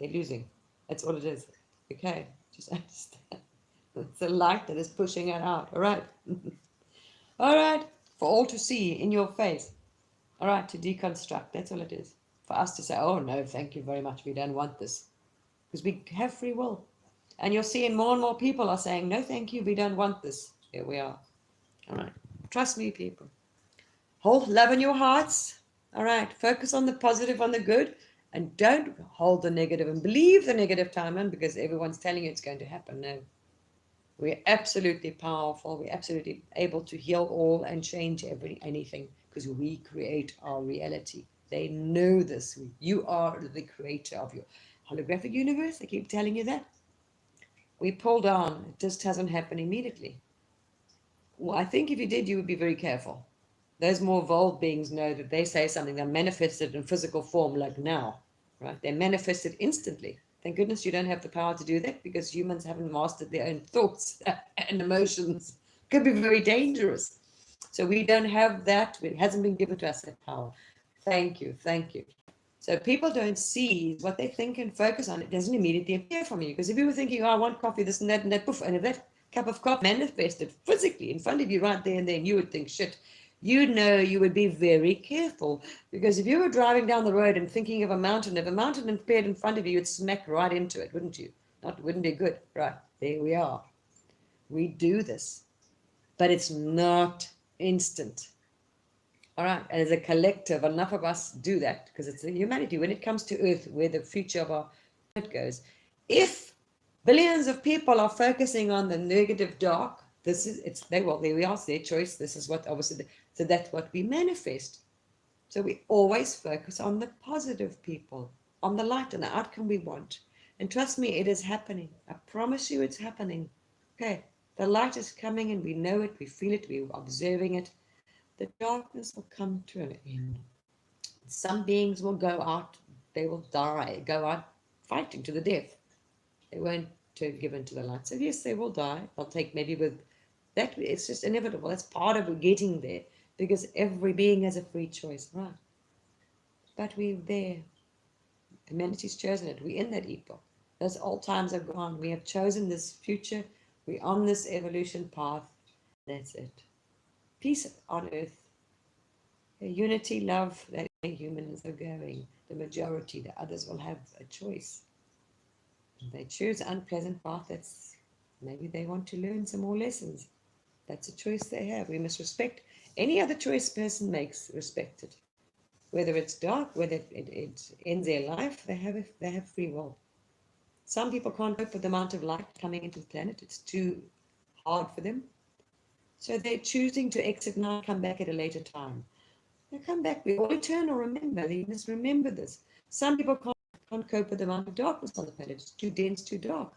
they're losing. That's all it is. Okay, just understand. It's the light that is pushing it out. All right. All right. For all to see in your face. All right, to deconstruct. That's all it is. For us to say, oh no, thank you very much, we don't want this. Because we have free will. And you're seeing more and more people are saying, no, thank you, we don't want this. Here we are. All right. Trust me, people. Hold love in your hearts. All right. Focus on the positive, on the good. And don't hold the negative and believe the negative timeline because everyone's telling you it's going to happen. No. We're absolutely powerful. We're absolutely able to heal all and change anything because we create our reality. They know this. You are the creator of your holographic universe. I keep telling you that. We pull down. It just hasn't happened immediately. Well, I think if you did, you would be very careful. Those more evolved beings know that they say something, they're manifested in physical form like now, right? They're manifested instantly. Thank goodness you don't have the power to do that because humans haven't mastered their own thoughts and emotions. It could be very dangerous. So we don't have that. It hasn't been given to us, that power. Thank you. So people don't see what they think and focus on. It doesn't immediately appear from you. Because if you were thinking, oh, I want coffee, this and that, poof, and if that cup of coffee manifested physically in front of you right there and then, you would think, shit, you would be very careful. Because if you were driving down the road and thinking of a mountain, if a mountain appeared in front of you, you'd smack right into it, wouldn't you? Wouldn't be good. Right, there we are. We do this. But it's not instant. All right, as a collective, enough of us do that because it's the humanity. When it comes to Earth, where the future of our planet goes, if billions of people are focusing on the negative dark, there we are, it's their choice. This is what obviously, so that's what we manifest. So we always focus on the positive people, on the light and the outcome we want. And trust me, it is happening. I promise you it's happening. Okay, the light is coming and we know it, we feel it, we're observing it. The darkness will come to an end. Some beings will go out, they will die, go out fighting to the death. They won't give in to the light. So yes, they will die. They'll take maybe with that, it's just inevitable. That's part of getting there because every being has a free choice, right? But we're there. Humanity's chosen it. We're in that epoch. Those old times are gone. We have chosen this future. We're on this evolution path. That's it. Peace on earth, unity, love, that humans are going, the majority, the others will have a choice. If they choose an unpleasant path, that's maybe they want to learn some more lessons. That's a choice they have. We must respect any other choice person makes, respect it. Whether it's dark, whether it ends their life, they have free will. Some people can't cope with the amount of light coming into the planet. It's too hard for them. So they're choosing to exit now and come back at a later time. They come back. We're all eternal, remember. You must remember this. Some people can't cope with the amount of darkness on the planet. It's too dense, too dark.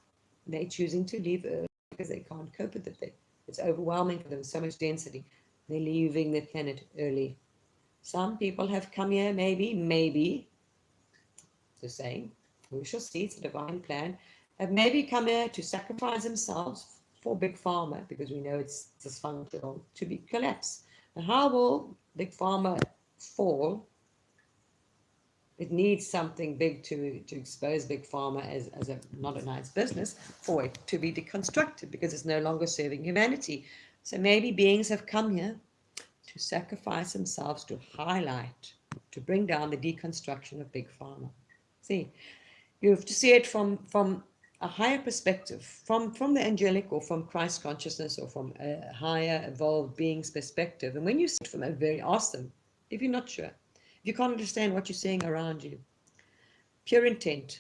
They're choosing to leave Earth because they can't cope with it. It's overwhelming for them, so much density. They're leaving the planet early. Some people have come here, maybe, the same. We shall see, it's a divine plan. Have maybe come here to sacrifice themselves for Big Pharma because we know it's dysfunctional to be collapsed. And how will Big Pharma fall? It needs something big to expose Big Pharma as a not a nice business for it to be deconstructed because it's no longer serving humanity. So maybe beings have come here to sacrifice themselves to highlight, to bring down the deconstruction of Big Pharma. See, you have to see it from a higher perspective, from the angelic or from Christ consciousness or from a higher evolved being's perspective. And when you see it from a very awesome, if you're not sure, if you can't understand what you're seeing around you, pure intent.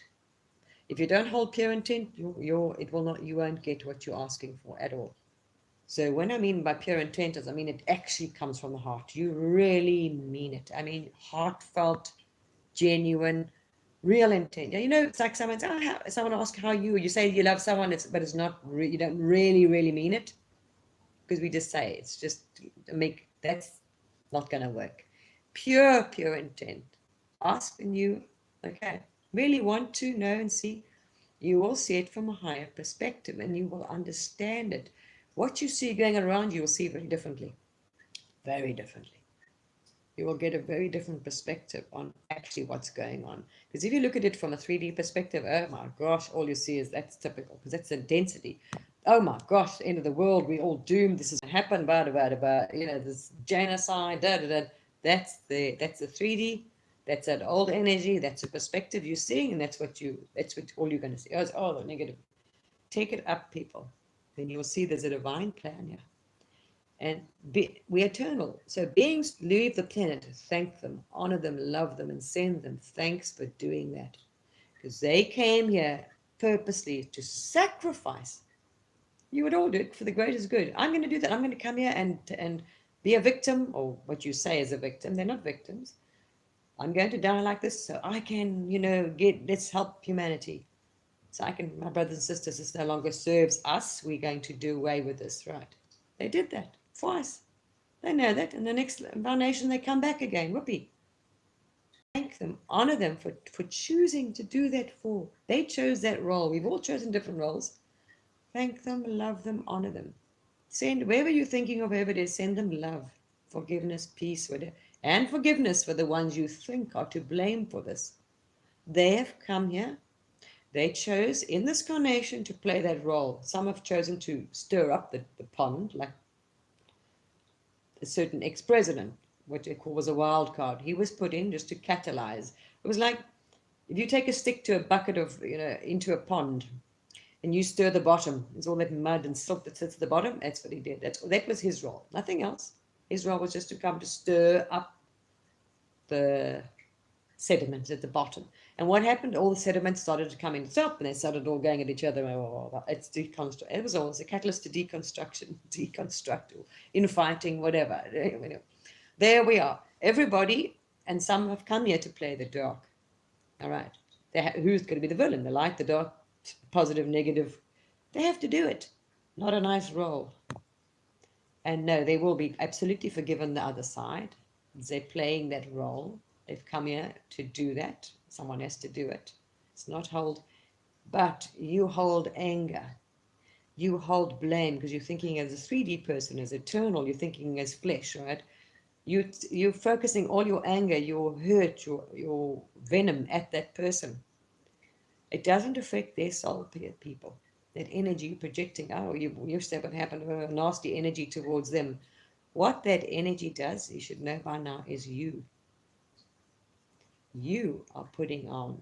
If you don't hold pure intent, you won't get what you're asking for at all. So when I mean by pure intent, I mean it actually comes from the heart. You really mean it. I mean heartfelt, genuine, real intent. You know, it's like someone asks how you say you love someone, but it's not. You don't really mean it because we just say it's just to make. That's not going to work. Pure intent. Ask and you, okay, really want to know and see. You will see it from a higher perspective, and you will understand it. What you see going around, you will see very differently. Very differently. You will get a very different perspective on actually what's going on. Because if you look at it from a 3D perspective, oh my gosh, all you see is that's typical, because that's the density. Oh my gosh, the end of the world, we're all doomed, this is going to happen, you know, this genocide, That's the 3D, that's that old energy, that's the perspective you're seeing, and that's what all you're going to see. Oh, the negative. Take it up, people. Then you'll see there's a divine plan here. And we're eternal. So beings leave the planet, thank them, honor them, love them, and send them thanks for doing that. Because they came here purposely to sacrifice. You would all do it for the greatest good. I'm going to do that. I'm going to come here and be a victim, or what you say is a victim. They're not victims. I'm going to die like this so I can, let's help humanity. So my brothers and sisters, this no longer serves us. We're going to do away with this, right? They did that twice. They know that. And the next incarnation, they come back again. Whoopee. Thank them, honor them for choosing to do that for. They chose that role. We've all chosen different roles. Thank them, love them, honor them. Send, wherever you're thinking of, whoever it is, send them love, forgiveness, peace, whatever. And forgiveness for the ones you think are to blame for this. They have come here. They chose in this carnation to play that role. Some have chosen to stir up the pond, like a certain ex-president, what they call was a wild card. He was put in just to catalyze. It was like if you take a stick to a bucket of, into a pond and you stir the bottom, there's all that mud and silt that sits at the bottom. That's what he did. That was his role, nothing else. His role was just to come to stir up the sediments at the bottom. And what happened? All the sediments started to come in the top, and they started all going at each other. It's deconstruct. It was always a catalyst to deconstruction, deconstruct, infighting, whatever. There we are. Everybody, and some have come here to play the dark. All right. Who's going to be the villain? The light, the dark, positive, negative. They have to do it. Not a nice role. And no, they will be absolutely forgiven the other side. They're playing that role. They've come here to do that. Someone has to do it. It's not hold, but you hold anger. You hold blame because you're thinking as a 3D person, as eternal. You're thinking as flesh, right? You're focusing all your anger, your hurt, your venom at that person. It doesn't affect their soul, people. That energy projecting, you say what happened, nasty energy towards them. What that energy does, you should know by now, is you. you are putting on.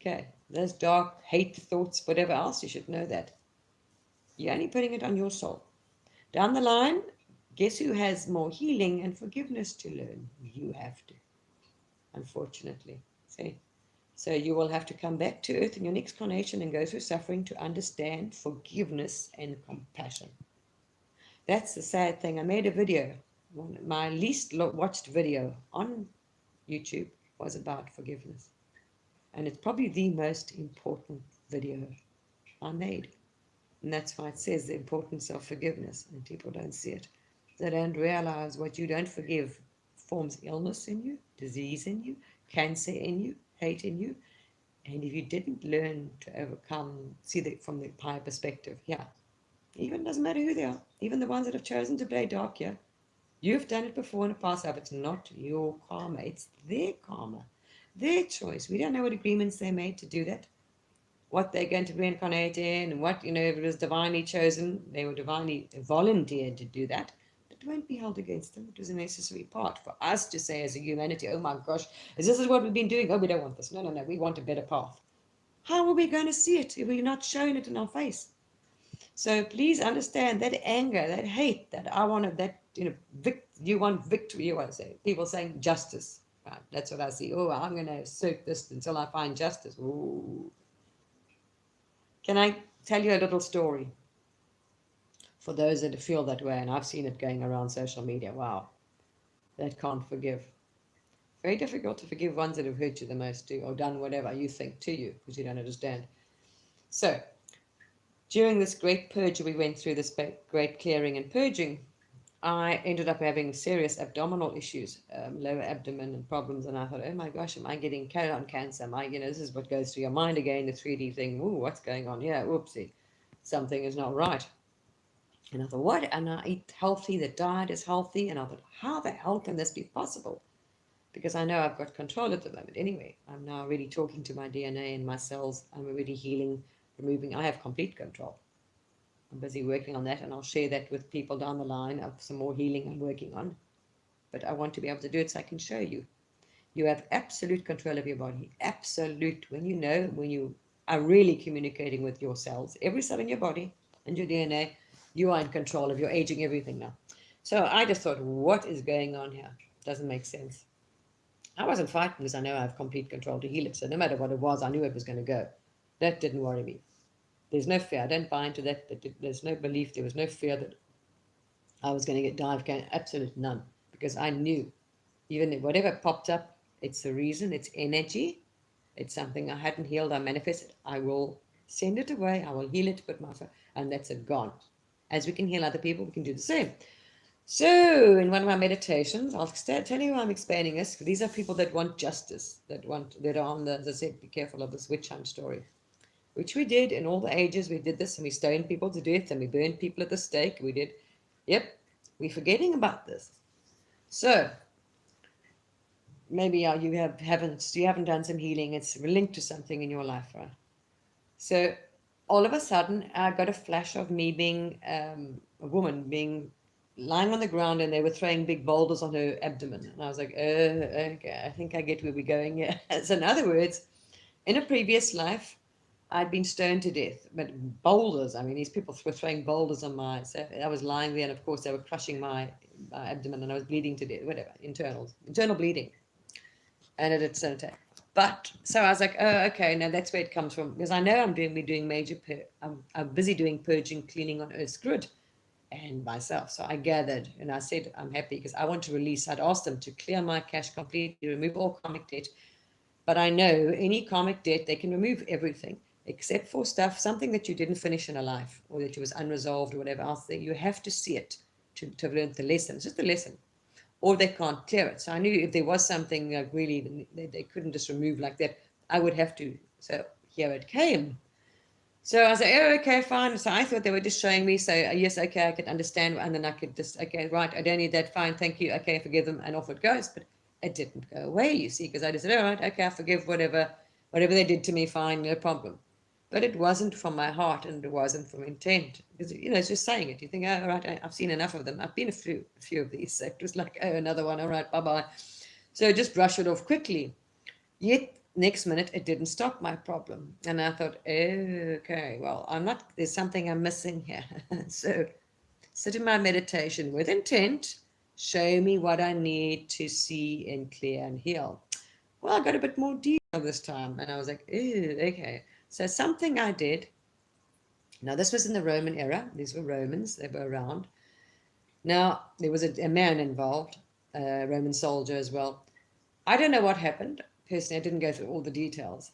Okay, those dark hate thoughts, whatever else, you should know that. You're only putting it on your soul. Down the line, guess who has more healing and forgiveness to learn? You have to, unfortunately. See? So you will have to come back to earth in your next incarnation and go through suffering to understand forgiveness and compassion. That's the sad thing. I made a video. My least watched video on YouTube was about forgiveness. And it's probably the most important video I made. And that's why it says the importance of forgiveness, and people don't see it. They don't realize what you don't forgive forms illness in you, disease in you, cancer in you, hate in you. And if you didn't learn to overcome, see it from the higher perspective, yeah, even doesn't matter who they are, even the ones that have chosen to play dark, yeah, you've done it before in the past life. It's not your karma, it's their karma, their choice. We don't know what agreements they made to do that, what they're going to reincarnate in, and what, if it was divinely chosen, they were divinely volunteered to do that. It won't be held against them. It was a necessary part for us to say as a humanity, oh my gosh, is this what we've been doing? Oh, we don't want this. No, we want a better path. How are we going to see it if we're not showing it in our face? So please understand that anger, that hate, that I want that, you want victory, you want to say. People saying justice. Right? That's what I see. Oh, I'm going to assert this until I find justice. Ooh. Can I tell you a little story for those that feel that way? And I've seen it going around social media. Wow, that can't forgive. Very difficult to forgive ones that have hurt you the most too, or done whatever you think to you because you don't understand. So during this great purge we went through, this great clearing and purging, I ended up having serious abdominal issues, lower abdomen and problems. And I thought, oh my gosh, am I getting colon cancer? Am I, this is what goes through your mind again, the 3D thing. Ooh, what's going on here? Whoopsie, something is not right. And I thought, what? And I eat healthy, the diet is healthy. And I thought, how the hell can this be possible? Because I know I've got control at the moment. Anyway, I'm now really talking to my DNA and my cells. I'm already healing, removing. I have complete control. I'm busy working on that, and I'll share that with people down the line of some more healing I'm working on. But I want to be able to do it so I can show you. You have absolute control of your body. Absolute. When you are really communicating with your cells, every cell in your body and your DNA, you are in control of your aging, everything now. So I just thought, what is going on here? Doesn't make sense. I wasn't fighting because I know I have complete control to heal it. So no matter what it was, I knew it was going to go. That didn't worry me. There's no fear. I don't buy into that. There's no belief. There was no fear that I was going to get dive cane. Absolute none. Because I knew, even if whatever popped up, it's the reason. It's energy. It's something I hadn't healed. I manifested. I will send it away. I will heal it. And that's it, gone. As we can heal other people, we can do the same. So in one of my meditations, I'll tell you why I'm explaining this. These are people that want justice, that are on the, as I said, be careful of this witch hunt story, which we did in all the ages. We did this, and we stoned people to death, and we burned people at the stake. We did, yep, we're forgetting about this. So maybe you haven't done some healing. It's linked to something in your life, right? So all of a sudden, I got a flash of me being a woman, being lying on the ground, and they were throwing big boulders on her abdomen. And I was like, okay, I think I get where we're going here. So in other words, in a previous life, I'd been stoned to death, but boulders, I mean, these people were throwing boulders on so I was lying there, and of course they were crushing my abdomen, and I was bleeding to death, whatever, internal bleeding. And it did so. But so I was like, oh, okay, now that's where it comes from, because I know I'm doing major, I'm busy doing purging, cleaning on Earth's grid and myself. So I gathered, and I said, I'm happy because I want to release. I'd asked them to clear my cache completely, remove all karmic debt. But I know any karmic debt, they can remove everything except for something that you didn't finish in a life, or that you was unresolved or whatever else. You have to see it to have learned the lesson. It's just a lesson. Or they can't clear it. So I knew if there was something like really they couldn't just remove like that, I would have to. So here it came. So I was like, oh, okay, fine. So I thought they were just showing me. So yes, okay, I could understand. And then I could just, okay, right, I don't need that. Fine, thank you. Okay, forgive them. And off it goes. But it didn't go away, you see, because I just said, all right, okay, I forgive whatever they did to me, fine, no problem. But it wasn't from my heart, and it wasn't from intent. Because, it's just saying it. You think, oh, all right, I've seen enough of them. I've been a few of these. So it was like, oh, another one. All right, bye-bye. So just brush it off quickly. Yet next minute it didn't stop my problem. And I thought, okay, well, there's something I'm missing here. So sit in my meditation with intent, show me what I need to see and clear and heal. Well, I got a bit more detail this time. And I was like, okay. So something I did. Now, this was in the Roman era. These were Romans. They were around. Now, there was a man involved, a Roman soldier as well. I don't know what happened. Personally, I didn't go through all the details.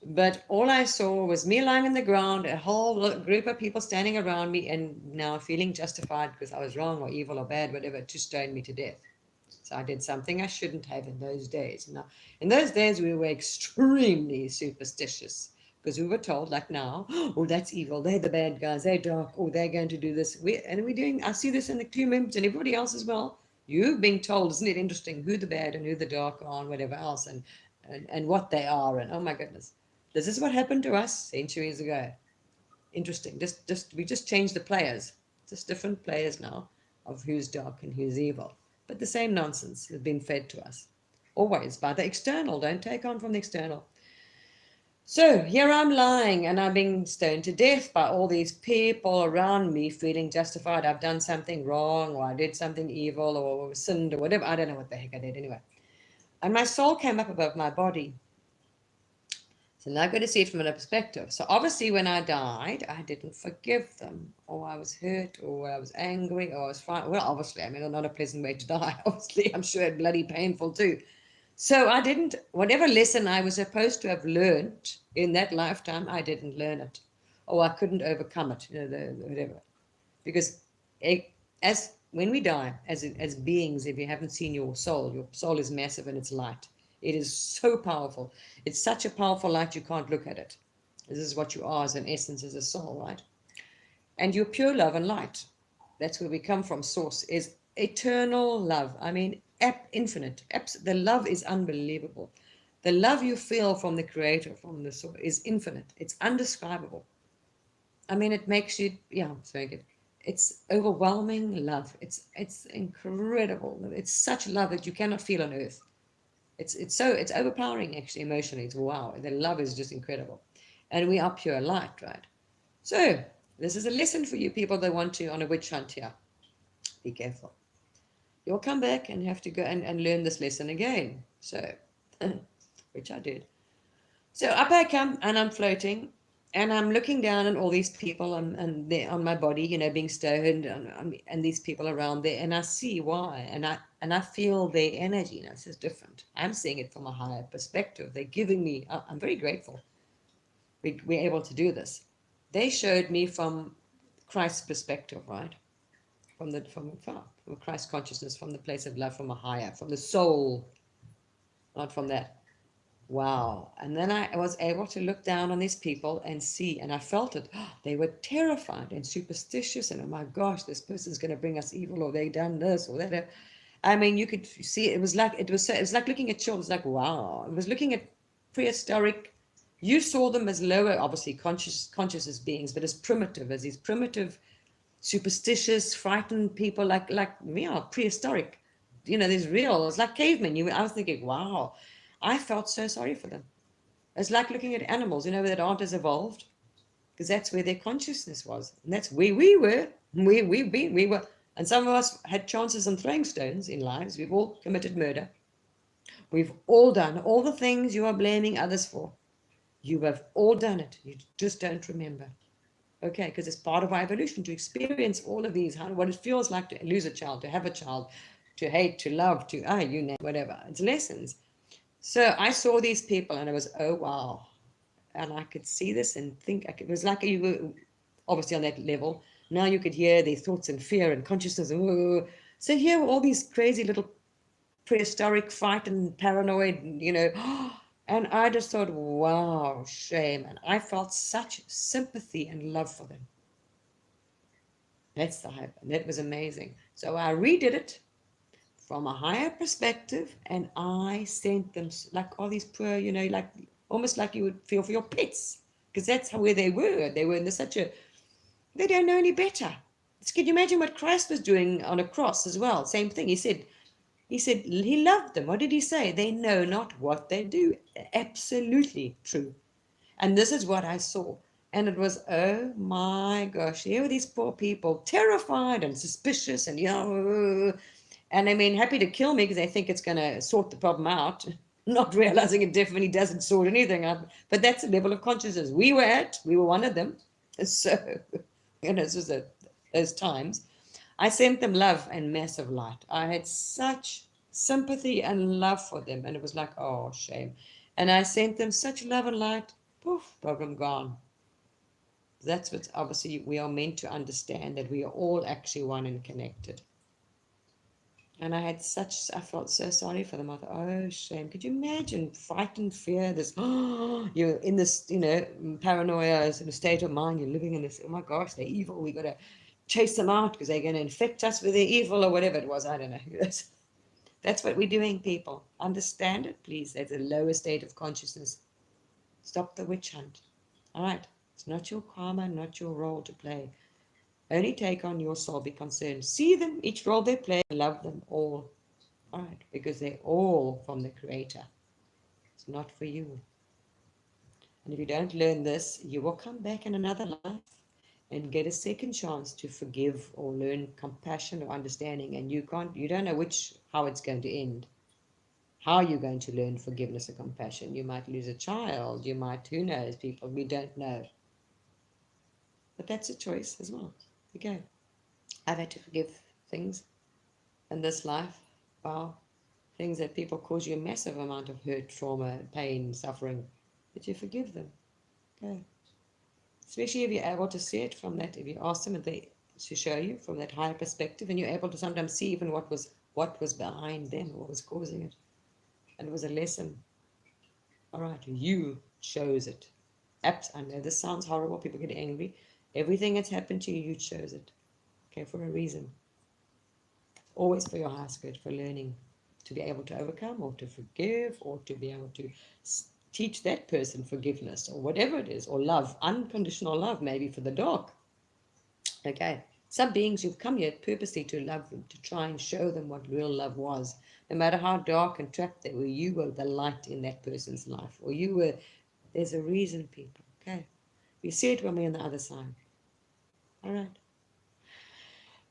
But all I saw was me lying on the ground, a whole group of people standing around me, and now feeling justified because I was wrong or evil or bad, whatever, to stone me to death. So I did something I shouldn't have in those days. Now, in those days, we were extremely superstitious because we were told, like now, oh, that's evil. They're the bad guys. They're dark. Oh, they're going to do this. I see this in the crew members and everybody else as well. You've been told, isn't it interesting, who the bad and who the dark are and whatever else and what they are. And oh my goodness, this is what happened to us centuries ago. Interesting. We just changed the players. Just different players now of who's dark and who's evil. But the same nonsense has been fed to us. Always by the external. Don't take on from the external. So here I'm lying and I'm being stoned to death by all these people around me feeling justified. I've done something wrong or I did something evil or sinned or whatever. I don't know what the heck I did anyway. And my soul came up above my body. So now I've got to see it from another perspective. So obviously when I died, I didn't forgive them, or I was hurt, or I was angry, or I was frightened. Well, obviously, I mean, not a pleasant way to die. Obviously, I'm sure it's bloody painful too. So I didn't, whatever lesson I was supposed to have learned in that lifetime, I didn't learn it. Or I couldn't overcome it, whatever. Because as when we die, as beings, if you haven't seen your soul is massive and it's light. It is so powerful. It's such a powerful light you can't look at it. This is what you are as an essence, as a soul, right? And you're pure love and light. That's where we come from. Source is eternal love. I mean, infinite. The love is unbelievable. The love you feel from the Creator, from the source, is infinite. It's undescribable. I mean, it makes you, it's very good. It's overwhelming love. It's incredible. It's such love that you cannot feel on earth. It's overpowering, actually, emotionally. It's wow. The love is just incredible. And we are pure light, right? So this is a lesson for you people that want to on a witch hunt here. Be careful. You'll come back and have to go and learn this lesson again. So, which I did. So up I come and I'm floating and I'm looking down on all these people and they're on my body, being stoned and these people around there. And I see why. And I feel their energy. This is different. I'm seeing it from a higher perspective. They're giving me, I'm very grateful we're able to do this. They showed me from Christ's perspective, right? From Christ consciousness, from the place of love, from a higher, from the soul, not from that. Wow. And then I was able to look down on these people and see, and I felt it. They were terrified and superstitious, and oh my gosh, this person's going to bring us evil, or they done this or that. I mean, you could see it was like looking at children. It's like, wow. It was looking at prehistoric. You saw them as lower, obviously conscious as beings, but as these primitive, superstitious, frightened people, like prehistoric. There's real. It's like cavemen. I was thinking, wow. I felt so sorry for them. It's like looking at animals, that aren't as evolved, because that's where their consciousness was, and that's where we were. We were, and some of us had chances on throwing stones in lives. We've all committed murder. We've all done all the things you are blaming others for. You have all done it. You just don't remember. Okay, because it's part of our evolution to experience all of these, what it feels like to lose a child, to have a child, to hate, to love, to you name whatever. It's lessons. So I saw these people and I was, oh, wow. And I could see this and think, it was like you were obviously on that level. Now you could hear their thoughts and fear and consciousness. Oh. So here were all these crazy little prehistoric, frightened, paranoid, and I just thought, wow, shame. And I felt such sympathy and love for them. That's the hype. And that was amazing. So I redid it from a higher perspective, and I sent them like all these poor, like almost like you would feel for your pets, because that's where they were. They were in they don't know any better. Can you imagine what Christ was doing on a cross as well? Same thing. He said, He said he loved them. What did he say? They know not what they do. Absolutely true. And this is what I saw. And it was, oh my gosh, here were these poor people, terrified and suspicious and, and I mean, happy to kill me because they think it's going to sort the problem out, not realizing it definitely doesn't sort anything out. But that's the level of consciousness we were at. We were one of them. So, this was those times. I sent them love and massive light. I had such sympathy and love for them. And it was like, oh, shame. And I sent them such love and light. Poof, problem gone. That's what obviously we are meant to understand, that we are all actually one and connected. And I felt so sorry for them. I thought, oh, shame. Could you imagine frightened fear, this, you're in this, paranoia sort of state of mind, you're living in this, oh my gosh, they're evil, we got to chase them out because they're going to infect us with their evil or whatever it was. I don't know. That's what we're doing, people. Understand it, please. That's a lower state of consciousness. Stop the witch hunt. All right. It's not your karma, not your role to play. Only take on your soul, be concerned. See them, each role they play, love them all. All right. Because they're all from the Creator. It's not for you. And if you don't learn this, you will come back in another life and get a second chance to forgive or learn compassion or understanding, and you don't know how it's going to end, how you're going to learn forgiveness or compassion. You might lose a child, you might, who knows, people, we don't know. But that's a choice as well. Okay, I've had to forgive things in this life. Wow, things that people cause you a massive amount of hurt, trauma, pain, suffering, but you forgive them. Okay. Especially if you're able to see it from that, if you ask them to show you from that higher perspective, and you're able to sometimes see even what was behind them, what was causing it. And it was a lesson. All right, you chose it. I know this sounds horrible, people get angry. Everything that's happened to you, you chose it. Okay, for a reason. Always for your highest good, for learning, to be able to overcome or to forgive or to be able to teach that person forgiveness or whatever it is, or love, unconditional love, maybe for the dog. Okay, some beings you've come here purposely to love them, to try and show them what real love was. No matter how dark and trapped they were, you were the light in that person's life, or there's a reason, people. Okay, you see it when we're on the other side. All right.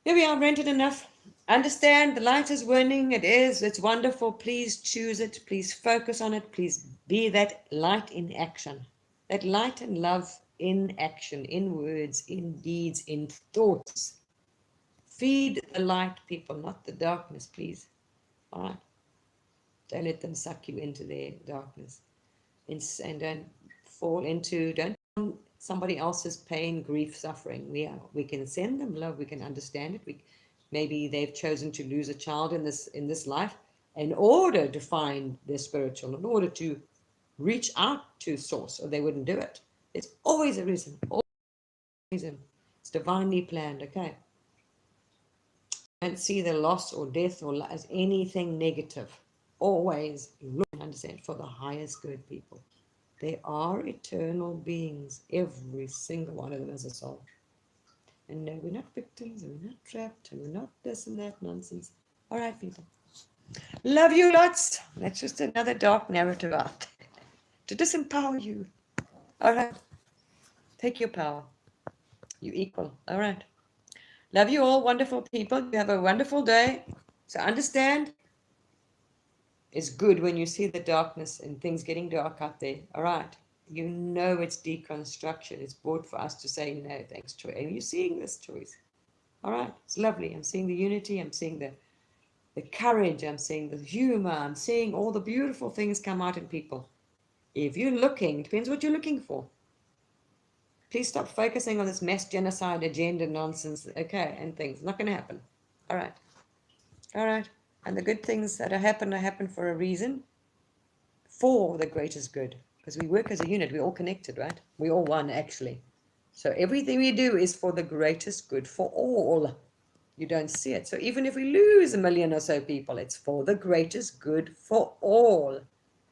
Here we are, rented enough. Understand the light is winning. It's wonderful. Please choose it. Please focus on it. Please be that light in action. That light and love in action, in words, in deeds, in thoughts. Feed the light, people, not the darkness, please. All right? Don't let them suck you into their darkness. And don't fall into, don't somebody else's pain, grief, suffering. We can send them love. We can understand it. Maybe they've chosen to lose a child in this life in order to find their spiritual, in order to reach out to source, or they wouldn't do it. It's always a reason. Always a reason. It's divinely planned. Okay. Don't see the loss or death or as anything negative. Always look and understand for the highest good, people. They are eternal beings. Every single one of them is a soul. And no, we're not victims, and we're not trapped, and we're not this and that nonsense. All right, people. Love you lots. That's just another dark narrative out there to disempower you. All right. Take your power. You equal. All right. Love you all, wonderful people. You have a wonderful day. So understand, it's good when you see the darkness and things getting dark out there. All right. You know it's deconstruction. It's brought for us to say no, thanks, Troy. And you're seeing this choice. All right. It's lovely. I'm seeing the unity. I'm seeing the courage. I'm seeing the humor. I'm seeing all the beautiful things come out in people. If you're looking, depends what you're looking for. Please stop focusing on this mass genocide agenda nonsense. Okay, and things. It's not going to happen. All right. All right. And the good things that happen for a reason, for the greatest good. Because we work as a unit. We're all connected, right? We're all one, actually. So everything we do is for the greatest good for all. You don't see it. So even if we lose 1 million or so people, it's for the greatest good for all.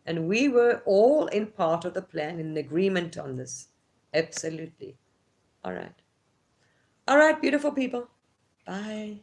And we were all in part of the plan, in agreement on this. Absolutely. All right. All right, beautiful people. Bye.